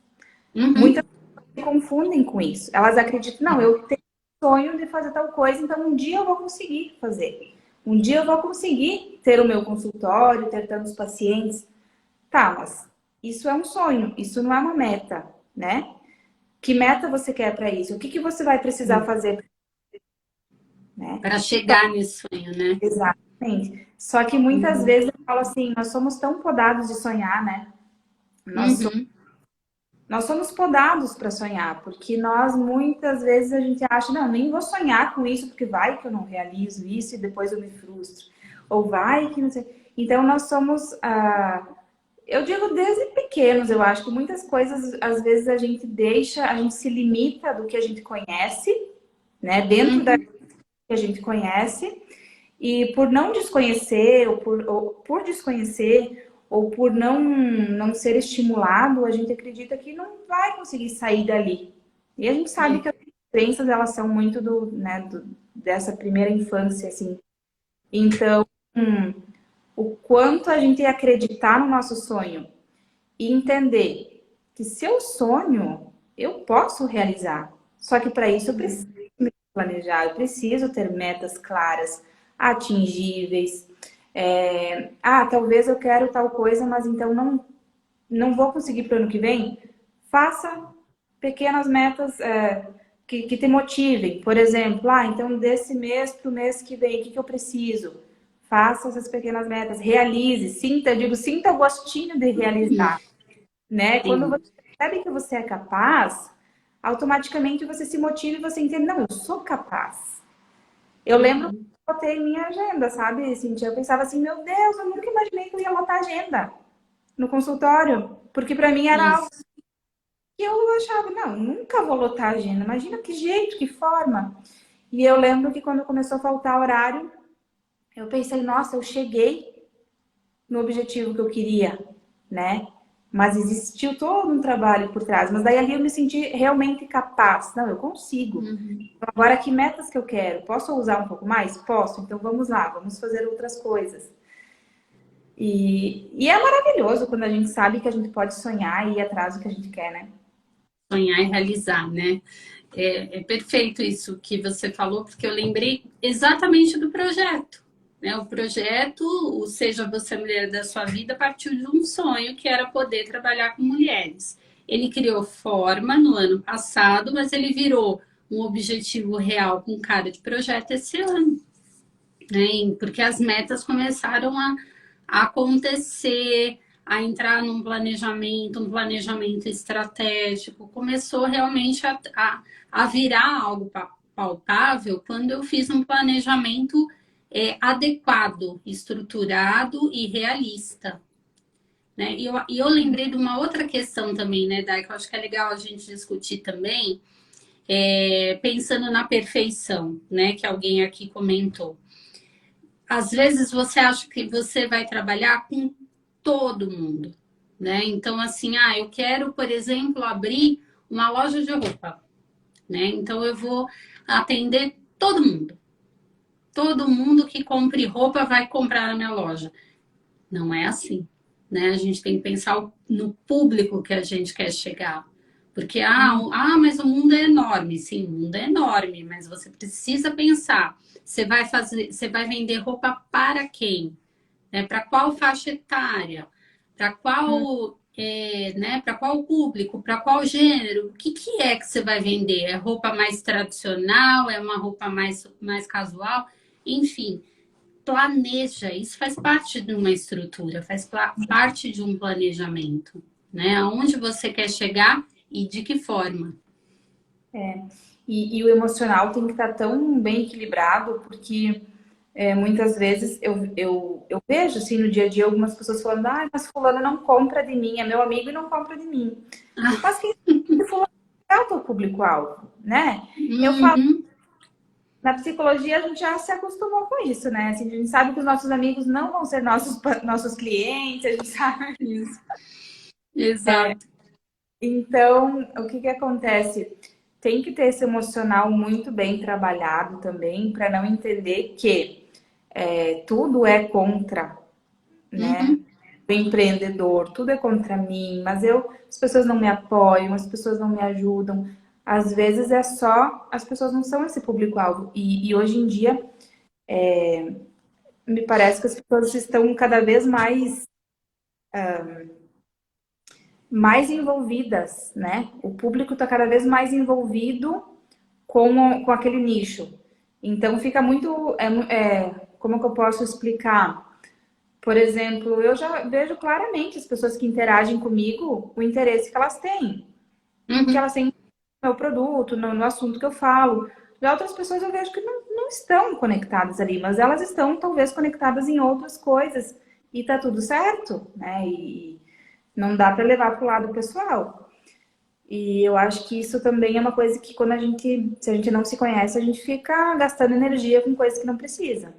Muitas Uhum. pessoas se confundem com isso. Elas acreditam, não, eu tenho sonho de fazer tal coisa, então um dia eu vou conseguir fazer. Um dia eu vou conseguir ter o meu consultório, ter tantos pacientes. Tá, mas isso é um sonho, isso não é uma meta. né? Que meta você quer para isso? O que que você vai precisar fazer, né? Para chegar nesse sonho, né? Exatamente. Só que muitas Uhum. vezes eu falo assim, nós somos tão podados de sonhar, né? Nós Uhum. Nós somos podados para sonhar, porque nós muitas vezes a gente acha, não, nem vou sonhar com isso, porque vai que eu não realizo isso e depois eu me frustro. Ou vai que não sei. Então nós somos, eu digo desde pequenos, eu acho que muitas coisas, às vezes a gente deixa, a gente se limita do que a gente conhece, né, dentro da Uhum. que a gente conhece, e por não desconhecer, ou por desconhecer, ou por não ser estimulado, a gente acredita que não vai conseguir sair dali. E a gente sabe É. que as crenças, elas são muito dessa primeira infância, assim. Então, o quanto a gente acreditar no nosso sonho e entender que se eu sonho, eu posso realizar. Só que para isso eu preciso me planejar, eu preciso ter metas claras, atingíveis. Talvez eu quero tal coisa, mas então não vou conseguir para o ano que vem. Faça pequenas metas que te motivem. Por exemplo, então desse mês para o mês que vem, o que eu preciso? Faça essas pequenas metas, realize, sinta, eu digo, sinta o gostinho de realizar, né? Quando você Sim. percebe que você é capaz, automaticamente você se motiva e você entende, não, eu sou capaz. Eu lembro que Uhum. eu botei em minha agenda, sabe, Cintia? Eu pensava assim, meu Deus, eu nunca imaginei que eu ia lotar agenda no consultório, porque para mim era algo Isso. que eu achava, não, nunca vou lotar agenda. Imagina que jeito, que forma. E eu lembro que quando começou a faltar horário, eu pensei, nossa, eu cheguei no objetivo que eu queria, né? Mas existiu todo um trabalho por trás. Mas daí ali eu me senti realmente capaz. Não, eu consigo. Uhum. Então, agora, que metas que eu quero? Posso usar um pouco mais? Posso. Então vamos lá, vamos fazer outras coisas. E é maravilhoso quando a gente sabe que a gente pode sonhar e ir atrás do que a gente quer, né? Sonhar e realizar, né? É perfeito isso que você falou, porque eu lembrei exatamente do projeto. Né? O projeto, o Seja Você Mulher da Sua Vida, partiu de um sonho que era poder trabalhar com mulheres. Ele criou forma no ano passado, mas ele virou um objetivo real com cara de projeto esse ano. Né? Porque as metas começaram a acontecer, a entrar num planejamento, um planejamento estratégico, começou realmente a virar algo palpável quando eu fiz um planejamento adequado, estruturado e realista. Né? E eu lembrei de uma outra questão também, né, Dai, que eu acho que é legal a gente discutir também, pensando na perfeição, né, que alguém aqui comentou. Às vezes você acha que você vai trabalhar com todo mundo, né? Então, assim, eu quero, por exemplo, abrir uma loja de roupa, né? Então, eu vou atender todo mundo. Todo mundo que compre roupa vai comprar na minha loja. Não é assim, né? A gente tem que pensar no público que a gente quer chegar. Porque, mas o mundo é enorme. Sim, o mundo é enorme, mas você precisa pensar. Você vai vender roupa para quem? Né? Para qual faixa etária? Para qual, né? Para qual público? Para qual gênero? O que é que você vai vender? É roupa mais tradicional? É uma roupa mais casual? Enfim, planeja. Isso faz parte de uma estrutura, faz parte de um planejamento, né? Aonde você quer chegar e de que forma. E o emocional tem que estar tão bem equilibrado, porque muitas vezes eu vejo assim no dia a dia algumas pessoas falando, mas fulano não compra de mim, é meu amigo e não compra de mim. Mas quem fulano é o teu público-alvo, né? Eu falo, Uhum, na psicologia a gente já se acostumou com isso, né? Assim, a gente sabe que os nossos amigos não vão ser nossos clientes, a gente sabe disso. exato. Então, o que que acontece? Tem que ter esse emocional muito bem trabalhado também, para não entender que tudo é contra, né? Uhum. O empreendedor, tudo é contra mim, mas as pessoas não me apoiam, as pessoas não me ajudam. Às vezes é só, as pessoas não são esse público-alvo. E hoje em dia, me parece que as pessoas estão cada vez mais mais envolvidas, né? O público está cada vez mais envolvido com aquele nicho. Então fica muito. Como que eu posso explicar? Por exemplo, eu já vejo claramente as pessoas que interagem comigo, o interesse que elas têm. Que Uhum. elas têm no meu produto, no assunto que eu falo. Já outras pessoas eu vejo que não estão conectadas ali, mas elas estão talvez conectadas em outras coisas e tá tudo certo, né? E não dá para levar para o lado pessoal. E eu acho que isso também é uma coisa que quando se a gente não se conhece, a gente fica gastando energia com coisas que não precisa.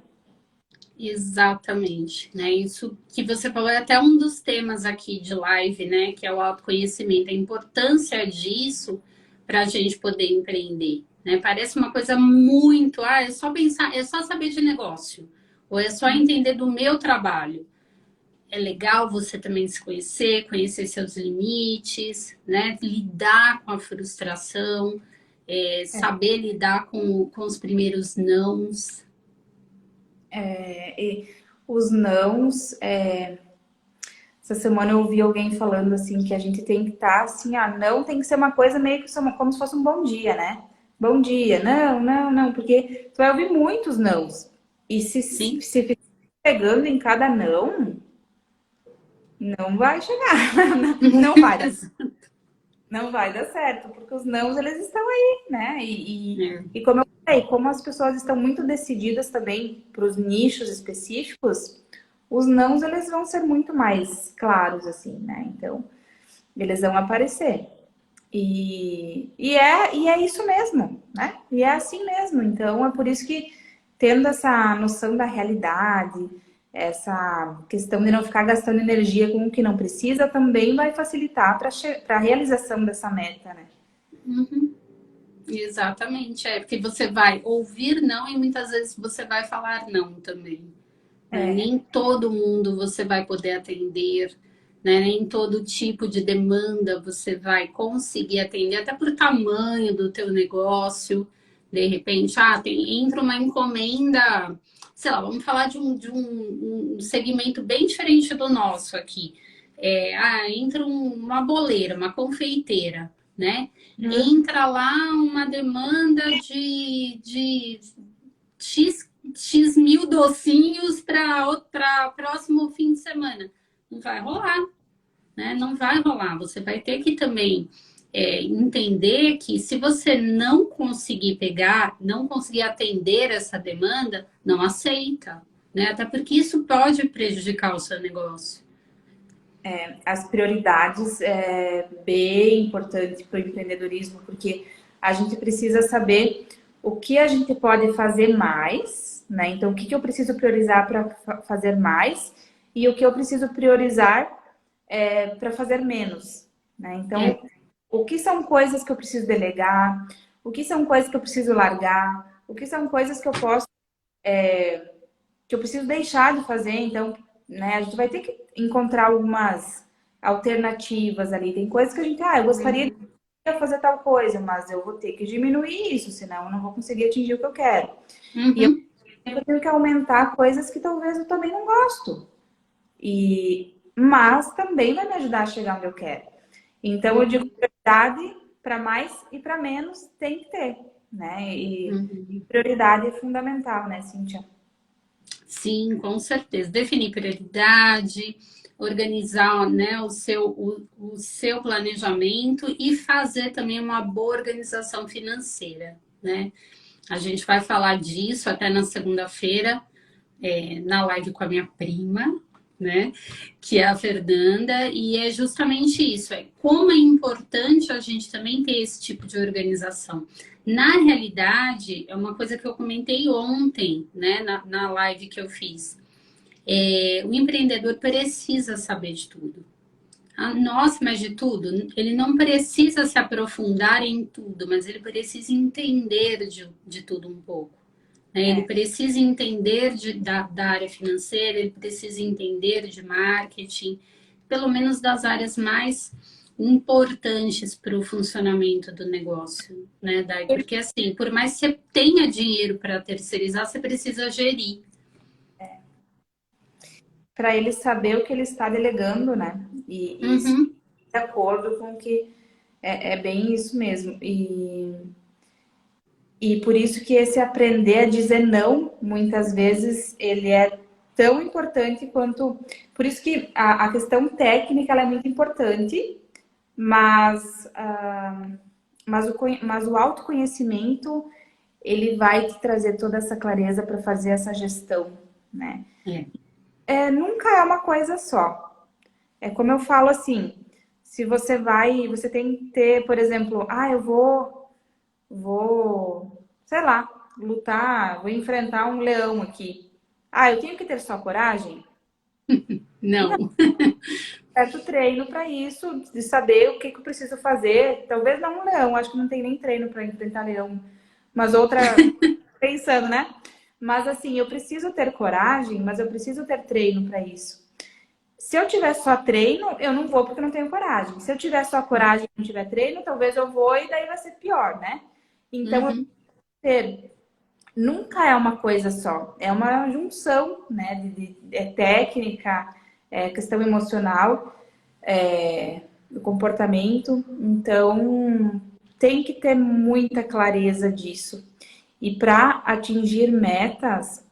Exatamente, né? Isso que você falou é até um dos temas aqui de live, né? Que é o autoconhecimento, a importância disso para a gente poder empreender, né? Parece uma coisa muito, é só pensar, é só saber de negócio, ou é só entender do meu trabalho. É legal você também se conhecer, conhecer seus limites, né? Lidar com a frustração, saber lidar com os primeiros nãos. E os nãos, essa semana eu ouvi alguém falando assim que a gente tem que estar assim, não tem que ser uma coisa meio que como se fosse um bom dia, né? Bom dia, não, não, não, porque tu vai ouvir muitos nãos. E Sim. se ficar pegando em cada não, não vai chegar, não vai dar, não vai dar certo, porque os nãos eles estão aí, né? É. E como eu falei, como as pessoas estão muito decididas também para os nichos específicos, os nãos eles vão ser muito mais claros assim, né? Então, eles vão aparecer. E é isso mesmo, né? E é assim mesmo. Então, é por isso que, tendo essa noção da realidade, essa questão de não ficar gastando energia com o que não precisa, também vai facilitar para a realização dessa meta, né? Uhum. Exatamente, porque você vai ouvir não e muitas vezes você vai falar não também, né? É, Nem todo mundo você vai poder atender, né? Nem todo tipo de demanda você vai conseguir atender, até por tamanho do teu negócio. De repente, entra uma encomenda, sei lá, vamos falar de um segmento bem diferente do nosso aqui. Entra uma boleira, uma confeiteira, né? Entra lá uma demanda de X mil docinhos para próximo fim de semana. Não vai rolar, né? Não vai rolar. Você vai ter que também entender que se você não conseguir pegar, não conseguir atender essa demanda, não aceita, né? Até porque isso pode prejudicar o seu negócio. as prioridades é bem importante para o empreendedorismo, porque a gente precisa saber o que a gente pode fazer mais, né? Então, o que eu preciso priorizar para fazer mais e o que eu preciso priorizar para fazer menos, né? É, Então, o que são coisas que eu preciso delegar, o que são coisas que eu preciso largar, o que são coisas que eu posso, que eu preciso deixar de fazer. Então, né, a gente vai ter que encontrar algumas alternativas ali. Tem coisas que a gente, eu gostaria de fazer tal coisa, mas eu vou ter que diminuir isso, senão eu não vou conseguir atingir o que eu quero. E uhum, eu tenho que aumentar coisas que talvez eu também não gosto. Mas também vai me ajudar a chegar onde eu quero. Então eu digo uhum, prioridade para mais e para menos tem que ter, né? E uhum. prioridade é fundamental, né, Cíntia? Sim, com certeza. Definir prioridade, organizar, né, o seu planejamento e fazer também uma boa organização financeira, né? A gente vai falar disso até na segunda-feira, na live com a minha prima, né? Que é a Fernanda, e é justamente isso, como é importante a gente também ter esse tipo de organização. Na realidade, é uma coisa que eu comentei ontem, né, na live que eu fiz. O empreendedor precisa saber de tudo. Nossa, mas de tudo? Ele não precisa se aprofundar em tudo, mas ele precisa entender de tudo um pouco, né? Ele É. precisa entender da área financeira, ele precisa entender de marketing, pelo menos das áreas mais importantes para o funcionamento do negócio, né, Dai? Porque assim, por mais que você tenha dinheiro para terceirizar, você precisa gerir. Para ele saber o que ele está delegando, né? E Uhum. de acordo com que é bem isso mesmo. E por isso que esse aprender a dizer não, muitas vezes, ele é tão importante quanto... Por isso que a questão técnica ela é muito importante, mas, mas o autoconhecimento, ele vai te trazer toda essa clareza para fazer essa gestão, né? Nunca é uma coisa só. É como eu falo assim, se você vai, você tem que ter, por exemplo, eu vou, sei lá, lutar, vou enfrentar um leão aqui. Eu tenho que ter só coragem? Não, Não. certo treino para isso, de saber o que eu preciso fazer. Talvez não um leão, acho que não tem nem treino para enfrentar leão. Mas outra, pensando, né? Mas assim, eu preciso ter coragem, mas eu preciso ter treino para isso. Se eu tiver só treino, eu não vou porque eu não tenho coragem. Se eu tiver só coragem e não tiver treino, talvez eu vou e daí vai ser pior, né? Então, eu ter nunca é uma coisa só, é uma junção, né, de técnica, questão emocional, do comportamento. Então, tem que ter muita clareza disso. E para atingir metas,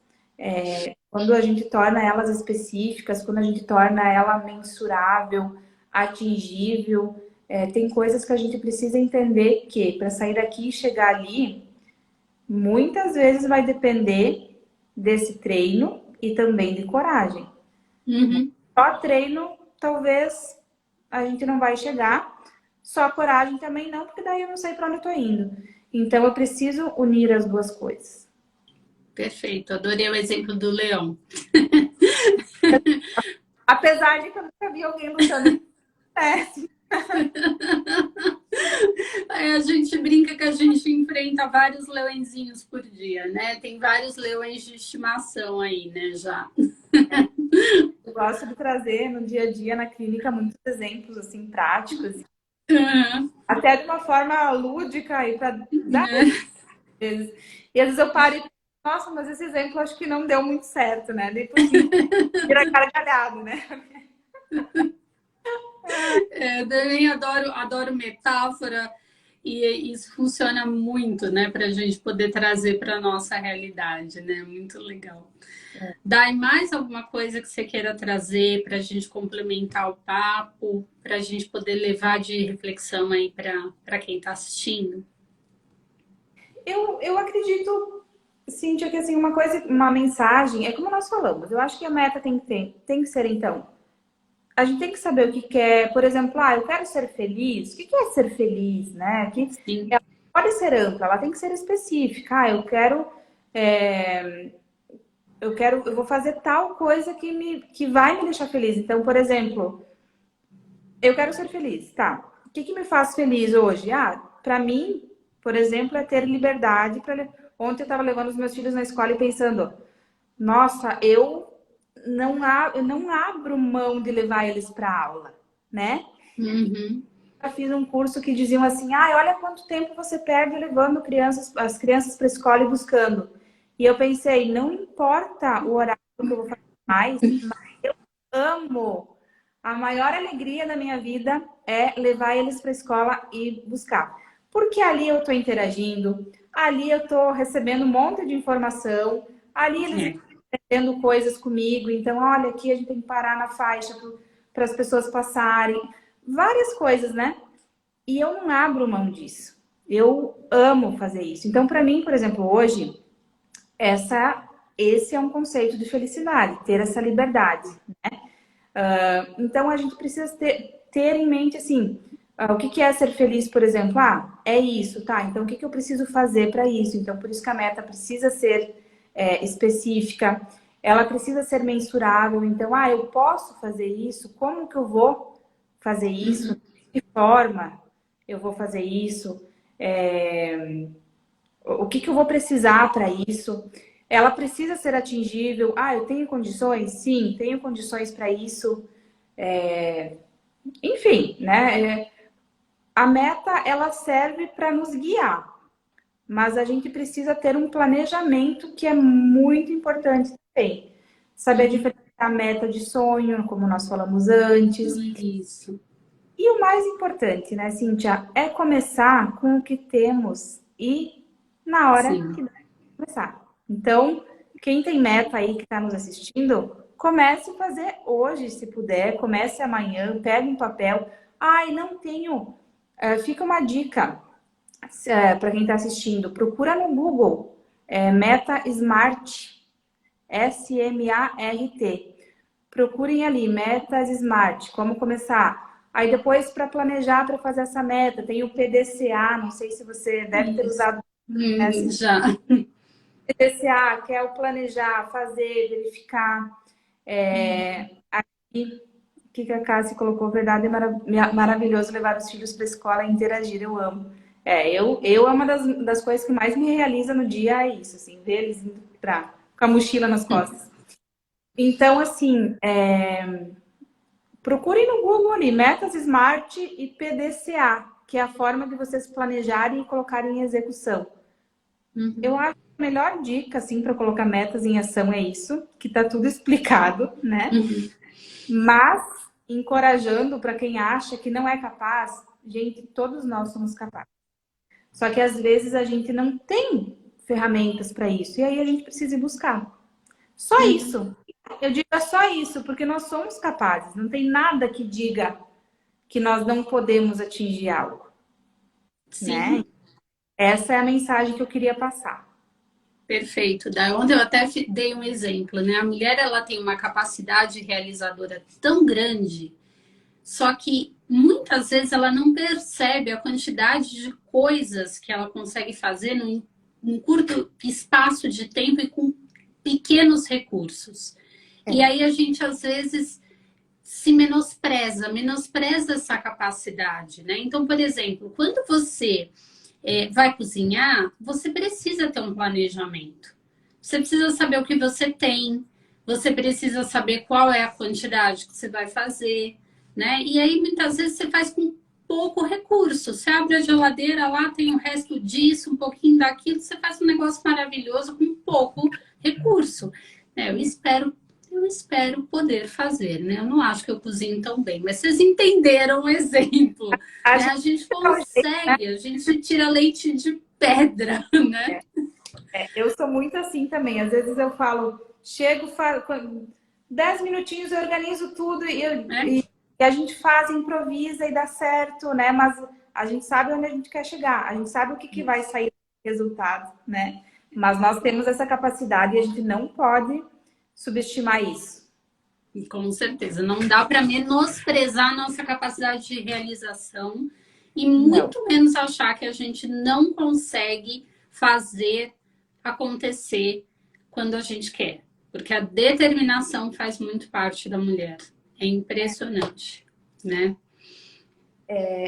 quando a gente torna elas específicas, quando a gente torna ela mensurável, atingível, tem coisas que a gente precisa entender que para sair daqui e chegar ali, muitas vezes vai depender desse treino e também de coragem. Só treino, talvez a gente não vai chegar. Só coragem também não, porque daí eu não sei para onde eu tô indo. Então eu preciso unir as duas coisas. Perfeito, adorei o exemplo do leão. Apesar de que eu nunca vi alguém lutando. A gente brinca que a gente enfrenta vários leõezinhos por dia, né? Tem vários leões de estimação aí, né, já. Eu gosto de trazer no dia a dia na clínica muitos exemplos assim práticos, até de uma forma lúdica e para dar vezes. E às vezes eu paro e penso, nossa, mas esse exemplo acho que não deu muito certo, né? Depois vira gargalhado, né? Eu também adoro metáfora e isso funciona muito, né, para a gente poder trazer para a nossa realidade, né? Muito legal. Dai, mais alguma coisa que você queira trazer para a gente complementar o papo, para a gente poder levar de reflexão aí para quem está assistindo? Eu acredito, Cíntia, que assim, uma coisa, uma mensagem, é como nós falamos, eu acho que a meta tem que ser, então, a gente tem que saber o que quer, por exemplo, eu quero ser feliz, o que é ser feliz, né? Sim. Ela pode ser ampla, ela tem que ser específica, é, eu vou fazer tal coisa que vai me deixar feliz. Então, por exemplo, eu quero ser feliz, tá? O que me faz feliz hoje? Para mim, por exemplo, é ter liberdade. Ontem eu estava levando os meus filhos na escola e pensando, nossa, eu não abro mão de levar eles para aula, né? Eu fiz um curso que diziam assim, olha quanto tempo você perde levando as crianças para a escola e buscando. E eu pensei, não importa o horário que eu vou fazer mais, mas eu amo. A maior alegria da minha vida é levar eles para a escola e buscar. Porque ali eu estou interagindo, ali eu estou recebendo um monte de informação, ali eles estão aprendendo coisas comigo. Então, olha, aqui a gente tem que parar na faixa para as pessoas passarem. Várias coisas, né? E eu não abro mão disso. Eu amo fazer isso. Então, para mim, por exemplo, hoje, esse é um conceito de felicidade, ter essa liberdade, né? Então, a gente precisa ter em mente, assim, o que é ser feliz, por exemplo? É isso, tá? Então, o que eu preciso fazer para isso? Então, por isso que a meta precisa ser específica, ela precisa ser mensurável. Então, eu posso fazer isso? Como que eu vou fazer isso? De que forma eu vou fazer isso? O que eu vou precisar para isso? Ela precisa ser atingível. Eu tenho condições? Sim, tenho condições para isso. Enfim, né? A meta, ela serve para nos guiar, mas a gente precisa ter um planejamento que é muito importante também. Saber diferenciar a meta de sonho, como nós falamos antes. Isso. E o mais importante, né, Cíntia, é começar com o que temos e na hora Sim. que deve começar. Então, quem tem meta aí que está nos assistindo, comece a fazer hoje, se puder, comece amanhã, pegue um papel. Ai, não tenho. Fica uma dica para quem está assistindo, procura no Google, Meta Smart, SMART. Procurem ali, metas Smart, como começar. Aí depois, para planejar, para fazer essa meta, tem o PDCA, não sei se você deve ter Isso. usado esse Já. PDCA, que é o planejar, fazer, verificar. Aqui, o que a Cassie colocou, verdade, é maravilhoso levar os filhos para a escola e interagir, eu amo. Eu é uma das coisas que mais me realiza no dia, é isso, assim, ver eles indo com a mochila nas costas. Então, assim, procurem no Google ali, metas Smart e PDCA, que é a forma de vocês planejarem e colocarem em execução. Eu acho que a melhor dica, assim, para colocar metas em ação é isso, que tá tudo explicado, né? Mas, encorajando para quem acha que não é capaz, gente, todos nós somos capazes. Só que às vezes a gente não tem ferramentas para isso, e aí a gente precisa ir buscar. Só isso. Eu digo é só isso, porque nós somos capazes. Não tem nada que diga que nós não podemos atingir algo, né? Sim. Essa é a mensagem que eu queria passar. Perfeito. Da onde eu até dei um exemplo, né? A mulher ela tem uma capacidade realizadora tão grande, só que muitas vezes ela não percebe a quantidade de coisas que ela consegue fazer num curto espaço de tempo e com pequenos recursos. E aí a gente às vezes se menospreza essa capacidade, né? Então, por exemplo, quando você vai cozinhar, você precisa ter um planejamento. Você precisa saber o que você tem, você precisa saber qual é a quantidade que você vai fazer, né? E aí, muitas vezes, você faz com pouco recurso. Você abre a geladeira, lá tem o resto disso, um pouquinho daquilo, você faz um negócio maravilhoso com pouco recurso. Eu espero poder fazer, né? Eu não acho que eu cozinho tão bem, mas vocês entenderam o exemplo, A né? gente, A gente consegue, a gente tira leite de pedra, né? eu sou muito assim também. Às vezes eu falo, chego, 10 minutinhos, eu organizo tudo É, e a gente faz, improvisa e dá certo, né? Mas a gente sabe onde a gente quer chegar, a gente sabe o que vai sair do resultado, né? Mas nós temos essa capacidade e a gente não pode subestimar isso. com certeza. Não dá para menosprezar a nossa capacidade de realização e Não. muito menos achar que a gente não consegue fazer acontecer quando a gente quer. Porque a determinação faz muito parte da mulher. É impressionante, né?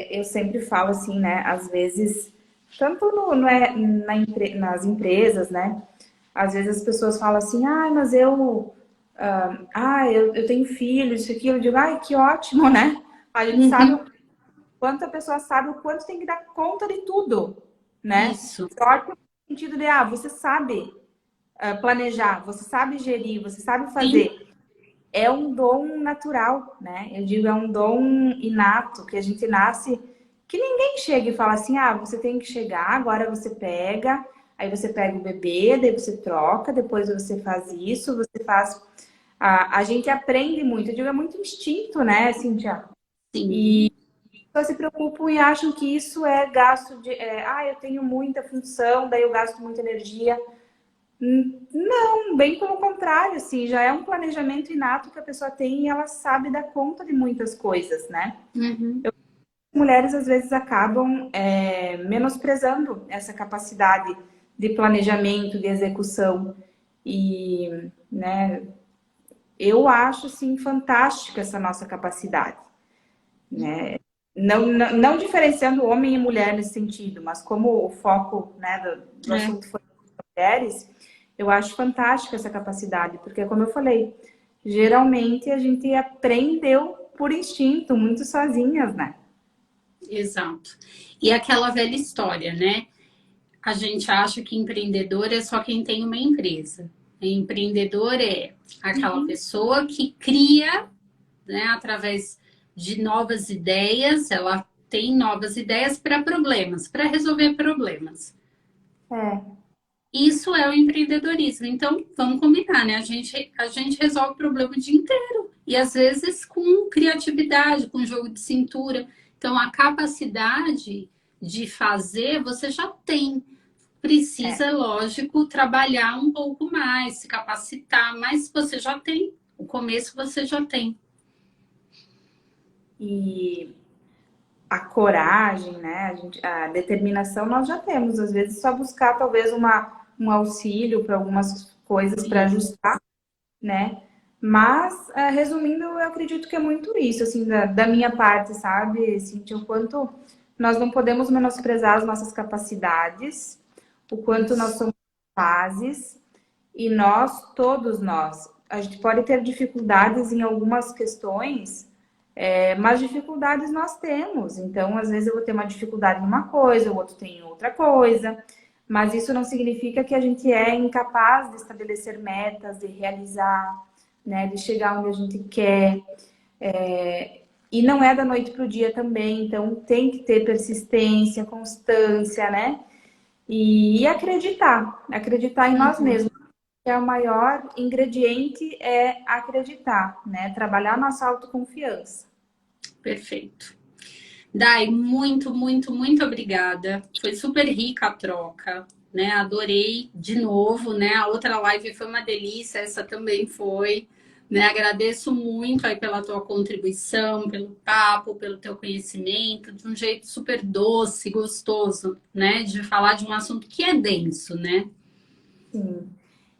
Eu sempre falo assim, né? Às vezes, tanto nas empresas, né? Às vezes as pessoas falam assim, mas eu tenho filhos, isso aqui. Eu digo, ai, que ótimo, né? A gente sabe o quanto a pessoa sabe o quanto tem que dar conta de tudo, né? Isso. Sorte no sentido de, você sabe planejar, você sabe gerir, você sabe Sim, fazer. É um dom natural, né? Eu digo, é um dom inato, que a gente nasce, que ninguém chega e fala assim, você tem que chegar, agora você pega, aí você pega o bebê, daí você troca, depois você faz isso, você faz... A gente aprende muito, eu digo, é muito instinto, né, Cíntia? sim. Pessoas se preocupam e acham que isso é gasto de... eu tenho muita função, daí eu gasto muita energia. Não, bem pelo contrário, assim, já é um planejamento inato que a pessoa tem e ela sabe dar conta de muitas coisas, né? Uhum. Mulheres às vezes acabam menosprezando essa capacidade de planejamento, de execução e, né, eu acho, assim, fantástica essa nossa capacidade, né? Não diferenciando homem e mulher nesse sentido, mas como o foco, né, do É. assunto foi mulheres, eu acho fantástica essa capacidade, porque como eu falei, geralmente a gente aprendeu por instinto, muito sozinhas, né? Exato. E aquela velha história, né? A gente acha que empreendedor é só quem tem uma empresa. Empreendedor é aquela pessoa que cria, né, através de novas ideias, ela tem novas ideias para problemas, para resolver problemas. É, Isso é o empreendedorismo. Então, vamos combinar, né? A gente resolve o problema o dia inteiro. E às vezes com criatividade, com jogo de cintura. Então, a capacidade de fazer você já tem. é. Precisa, lógico, trabalhar um pouco mais, se capacitar, mas você já tem. O começo você já tem. E a coragem, né? A determinação nós já temos. Às vezes só buscar talvez um auxílio para algumas coisas para Sim, ajustar, né? Mas, resumindo, eu acredito que é muito isso, assim, da minha parte, sabe, Cintia? O quanto nós não podemos menosprezar as nossas capacidades, o quanto nós isso. somos capazes, e nós, todos nós, a gente pode ter dificuldades em algumas questões, mas dificuldades nós temos. Então, às vezes eu vou ter uma dificuldade em uma coisa, o outro tem em outra coisa. Mas isso não significa que a gente é incapaz de estabelecer metas, de realizar, né, de chegar onde a gente quer. E não é da noite para o dia também, então tem que ter persistência, constância, né? E acreditar em nós Uhum, mesmos. Que é o maior ingrediente é acreditar, né? Trabalhar nossa autoconfiança. perfeito. Dai, muito, muito, muito obrigada. Foi super rica a troca, né? Adorei de novo, né? A outra live foi uma delícia, essa também foi, né? Agradeço muito aí pela tua contribuição, pelo papo, pelo teu conhecimento, de um jeito super doce, gostoso, né? De falar de um assunto que é denso, né? Sim.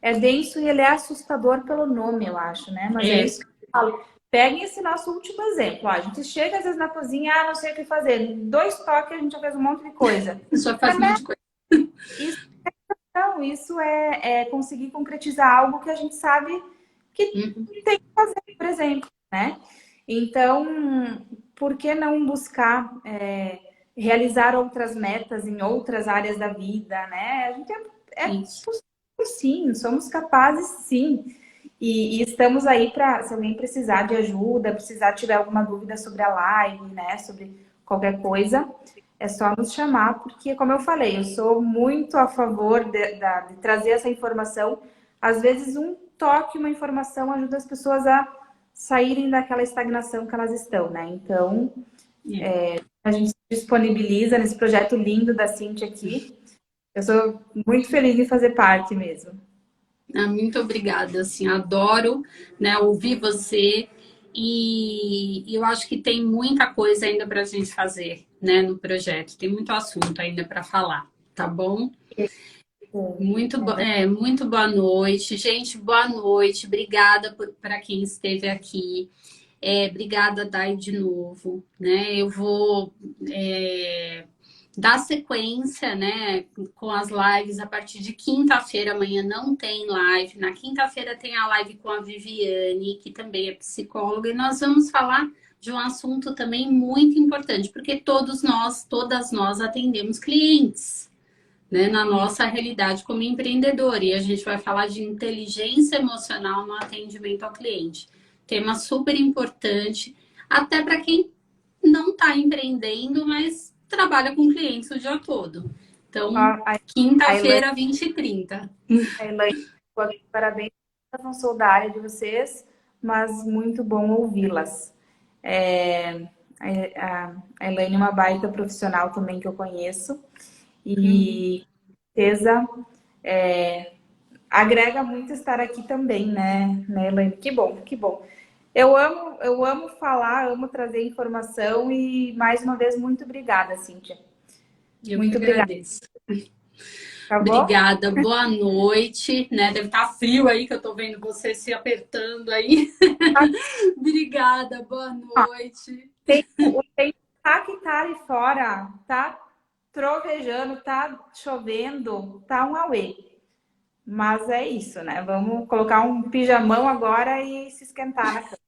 É denso e ele é assustador pelo nome, eu acho, né? Mas é É, isso que eu falo. Peguem esse nosso último exemplo. Ó, a gente chega às vezes na cozinha, não sei o que fazer. 2 toques, a gente já fez um monte de coisa. só faz um monte de coisa. Isso, não, isso é conseguir concretizar algo que a gente sabe que Uhum, tem que fazer, por exemplo, né? Então, por que não buscar realizar outras metas em outras áreas da vida, né? A gente é isso. possível, sim, somos capazes, sim. E estamos aí para, se alguém precisar de ajuda, precisar tiver alguma dúvida sobre a live, né? Sobre qualquer coisa, é só nos chamar, porque, como eu falei, eu sou muito a favor de trazer essa informação. Às vezes, um toque, uma informação ajuda as pessoas a saírem daquela estagnação que elas estão, né? Então, É. a gente se disponibiliza nesse projeto lindo da Cintia aqui. Eu sou muito feliz em fazer parte mesmo. Ah, muito obrigada, assim, adoro, né, ouvir você e eu acho que tem muita coisa ainda para a gente fazer, né, no projeto. Tem muito assunto ainda para falar, tá bom? Muito boa noite, gente. Boa noite. Obrigada para quem esteve aqui. Obrigada, Dai, de novo, né? Eu vou dar sequência, né, com as lives a partir de quinta-feira. Amanhã não tem live. Na quinta-feira tem a live com a Viviane, que também é psicóloga, e nós vamos falar de um assunto também muito importante, porque todos nós, todas nós atendemos clientes, né, na nossa realidade como empreendedor, e a gente vai falar de inteligência emocional no atendimento ao cliente. Tema super importante, até para quem não está empreendendo, mas trabalha com clientes o dia todo. Então, A Elaine, quinta-feira, 20h30. a Elaine, parabéns. Eu não sou da área de vocês, mas muito bom ouvi-las. É, a Elaine é uma baita profissional também que eu conheço. E com certeza agrega muito estar aqui também, né, Elaine? Que bom, que bom. Eu amo falar, amo trazer informação e mais uma vez muito obrigada, Cíntia. Eu que Muito obrigada, agradeço. tá bom? Obrigada, boa noite, né? Deve estar frio aí, que eu tô vendo você se apertando aí. Obrigada, boa noite. O tempo tá que tá ali fora, tá trovejando, tá chovendo, tá um auê. Mas é isso, né? Vamos colocar um pijamão agora e se esquentar na cama.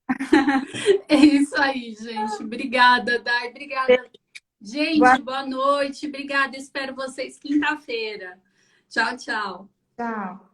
É isso aí, gente. Obrigada, Dai. Obrigada. Boa Gente, boa noite. Obrigada. Espero vocês quinta-feira. Tchau, tchau. tchau.